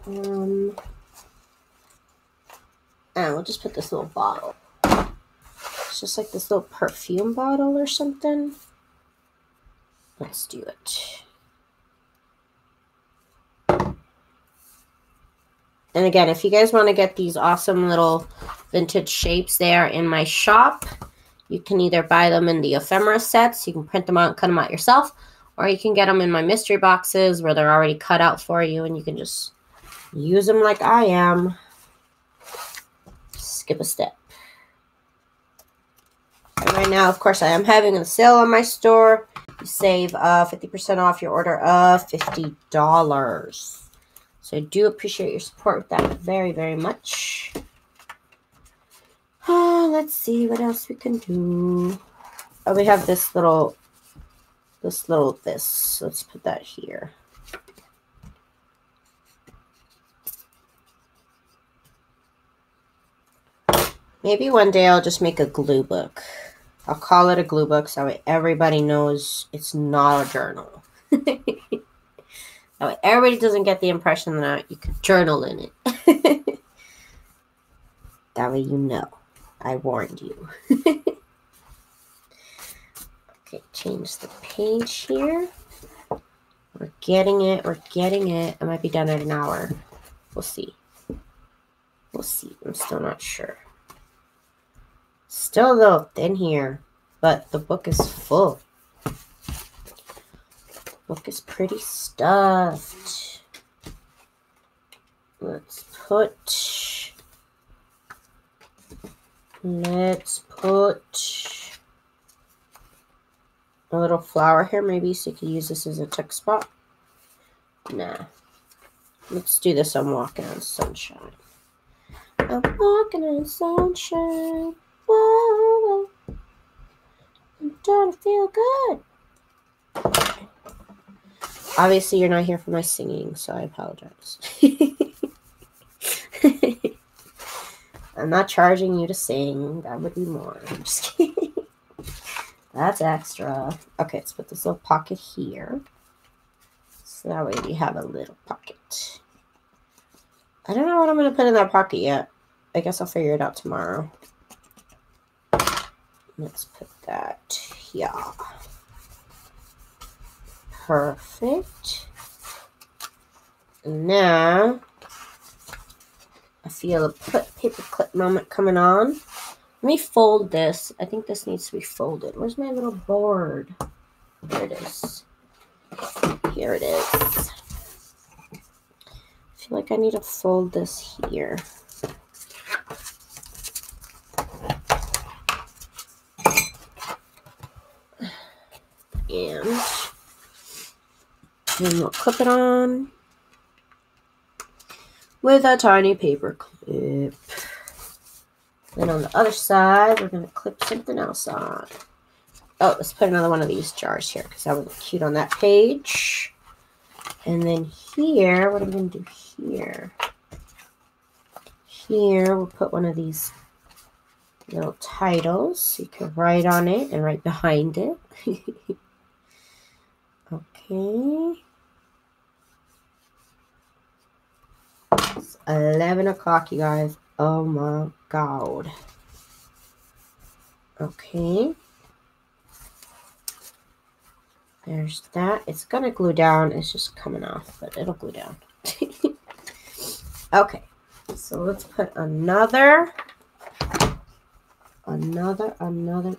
And we'll just put this little bottle. It's just like this little perfume bottle or something. Let's do it. And again, if you guys want to get these awesome little vintage shapes, they are in my shop. You can either buy them in the ephemera sets. You can print them out and cut them out yourself. Or you can get them in my mystery boxes where they're already cut out for you. And you can just use them like I am. Skip a step. And right now, of course, I am having a sale on my store. You save 50% off your order of $50. So I do appreciate your support with that very, very much. Let's see what else we can do. Oh, we have this. Let's put that here. Maybe one day I'll just make a glue book. I'll call it a glue book so everybody knows it's not a journal. That way everybody doesn't get the impression that you could journal in it. That way you know. I warned you. Okay, change the page here. We're getting it. I might be done at an hour. We'll see. I'm still not sure. Still a little thin here, but the book is full. Book is pretty stuffed. Let's put a little flower here, maybe, so you could use this as a tuck spot. Nah, Let's do this. I'm walking on sunshine. I'm walking on sunshine. Whoa, whoa. I'm starting to feel good. Obviously, you're not here for my singing, so I apologize. I'm not charging you to sing. That would be more. I'm just kidding. That's extra. Okay, let's put this little pocket here. So that way we have a little pocket. I don't know what I'm going to put in that pocket yet. I guess I'll figure it out tomorrow. Let's put that here. Perfect. And now, I feel a paper clip moment coming on. Let me fold this. I think this needs to be folded. Where's my little board? There it is. Here it is. I feel like I need to fold this here. And then we'll clip it on with a tiny paper clip. Then on the other side, we're going to clip something else on. Oh, let's put another one of these jars here because that would look cute on that page. And then here, what am I going to do here? Here, we'll put one of these little titles. So you can write on it and write behind it. Okay. It's 11 o'clock, you guys. Oh my God. Okay. There's that. It's going to glue down. It's just coming off, but it'll glue down. Okay. So let's put another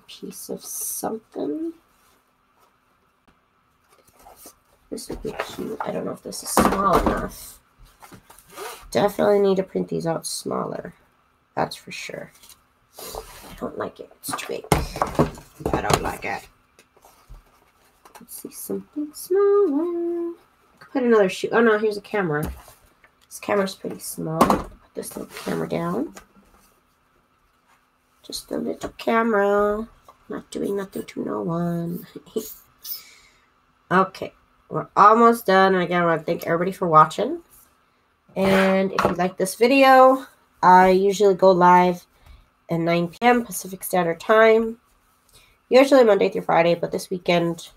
piece of something. This would be cute. I don't know if this is small enough. Definitely need to print these out smaller. That's for sure. I don't like it. It's too big. I don't like it. Let's see something smaller. Put another shoe. Oh no, here's a camera. This camera's pretty small. Put this little camera down. Just a little camera. Not doing nothing to no one. Okay. We're almost done. And again, I want to thank everybody for watching. And if you like this video, I usually go live at 9 p.m. Pacific Standard Time. Usually Monday through Friday, but this weekend,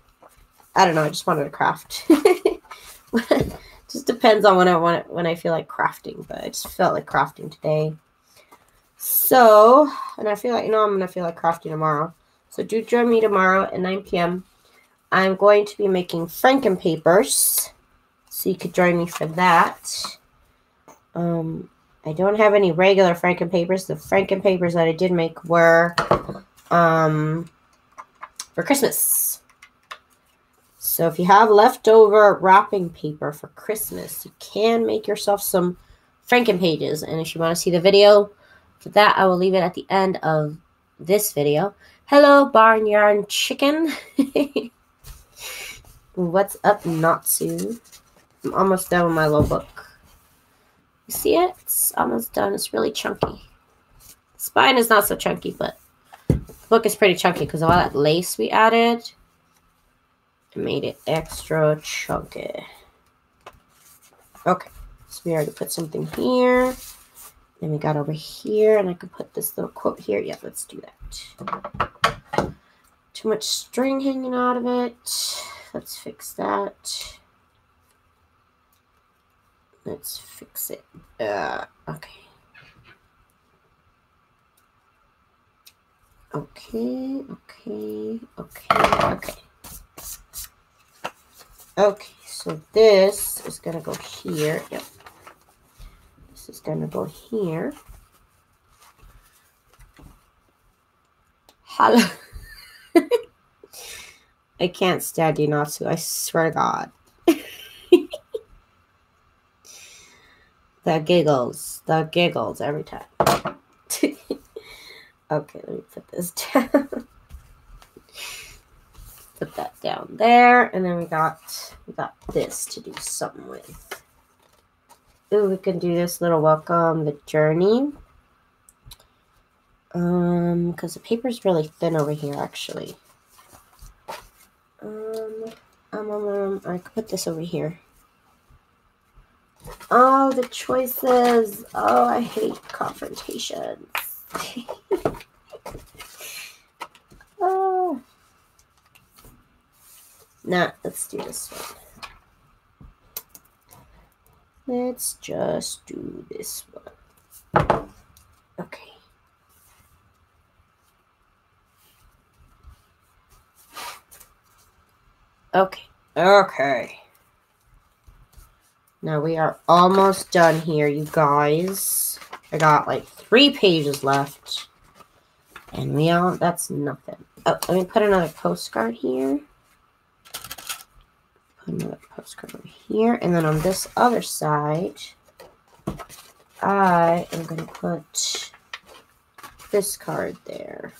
I don't know, I just wanted to craft. Just depends on when I feel like crafting, but I just felt like crafting today. So, and I feel like, I'm going to feel like crafting tomorrow. So do join me tomorrow at 9 p.m. I'm going to be making Franken papers, so you could join me for that. I don't have any regular Franken papers. The Franken papers that I did make were for Christmas. So if you have leftover wrapping paper for Christmas, you can make yourself some Franken pages. And if you want to see the video for that, I will leave it at the end of this video. Hello, Barnyard Chicken. What's up, Natsu? I'm almost done with my little book. You see it? It's almost done. It's really chunky. The spine is not so chunky, but the book is pretty chunky because of all that lace we added. It made it extra chunky. Okay, so we already put something here. Then we got over here, and I could put this little quote here. Yeah, let's do that. Too much string hanging out of it. Let's fix that. Let's fix it. Okay. Okay. Okay, so this is going to go here. Yep. This is going to go here. Hello. I can't stand you, Natsu. I swear to God. The giggles every time. Okay, let me put this down. Put that down there, and then we got this to do something with. Ooh, we can do this little welcome, the journey. Because the paper's really thin over here, actually. I could put this over here. Oh, the choices. Oh, I hate confrontations. Oh. Nah, let's do this one. Let's just do this one. Okay. Okay. Now we are almost done here, you guys. I got like 3 pages left. And that's nothing. Oh, let me put another postcard here. Put another postcard over here. And then on this other side, I am going to put this card there.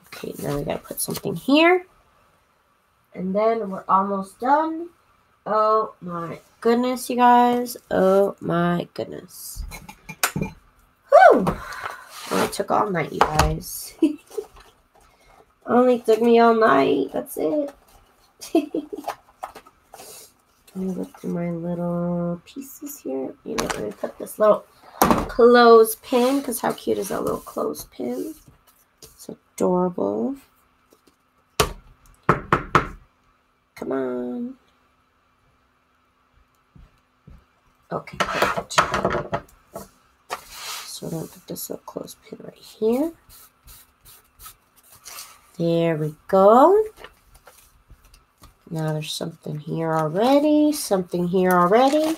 Okay, now we got to put something here. And then we're almost done. Oh my goodness, you guys. Oh my goodness. Whew. Only took all night, you guys. Only took me all night. That's it. Let me look through my little pieces here. You know, let me put this little clothespin, because how cute is that little clothespin? It's adorable. Come on. Okay, perfect. So I'm going to put this little clothespin right here. There we go. Now there's something here already. Something here already.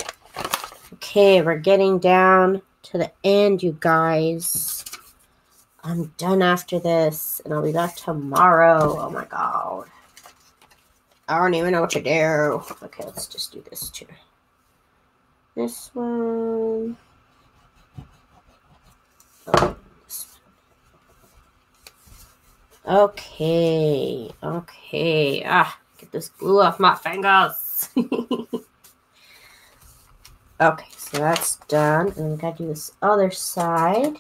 Okay, we're getting down to the end, you guys. I'm done after this, and I'll be back tomorrow. Oh my god. I don't even know what to do. Okay, let's just do this too. This one. Oh, this one. Okay. Okay. Get this glue off my fingers. Okay, so that's done. And then we gotta do this other side.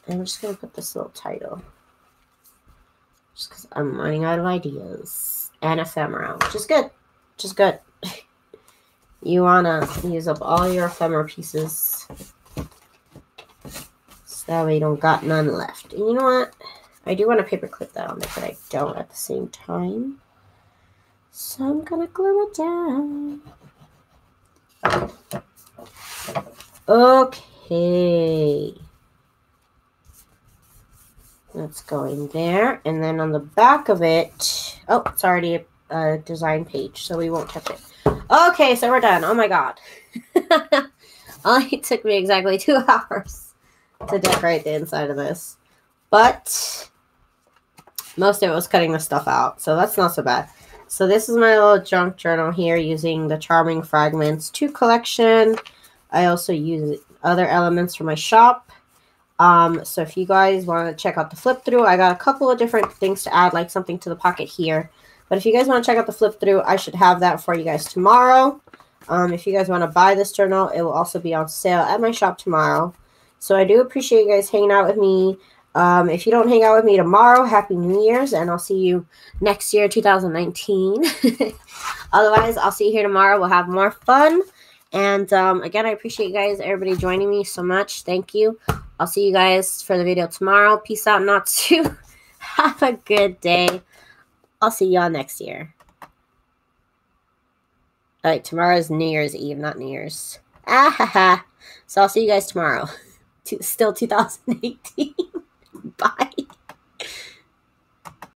And I'm just gonna put this little title. Just because I'm running out of ideas. And ephemera, which is good. Which is good. You wanna use up all your ephemera pieces. So that way you don't got none left. And you know what? I do want to paper clip that on there, but I don't at the same time. So I'm gonna glue it down. Okay. That's going there. And then on the back of it, oh, it's already a design page, so we won't touch it. Okay, so we're done. Oh my god. Only took me exactly 2 hours to decorate the inside of this. But most of it was cutting the stuff out, so that's not so bad. So this is my little junk journal here using the Charming Fragments 2 collection. I also use other elements from my shop. So if you guys want to check out the flip through, I got a couple of different things to add, like something to the pocket here. But if you guys want to check out the flip through, I should have that for you guys tomorrow. If you guys want to buy this journal, it will also be on sale at my shop tomorrow. So I do appreciate you guys hanging out with me. If you don't hang out with me tomorrow, Happy New Year's, and I'll see you next year, 2019. Otherwise, I'll see you here tomorrow. We'll have more fun. And again, I appreciate you guys, everybody joining me so much. Thank you. I'll see you guys for the video tomorrow. Peace out, Natsu. Have a good day. I'll see y'all next year. All right, tomorrow is New Year's Eve, not New Year's. So I'll see you guys tomorrow. Still 2018. Bye.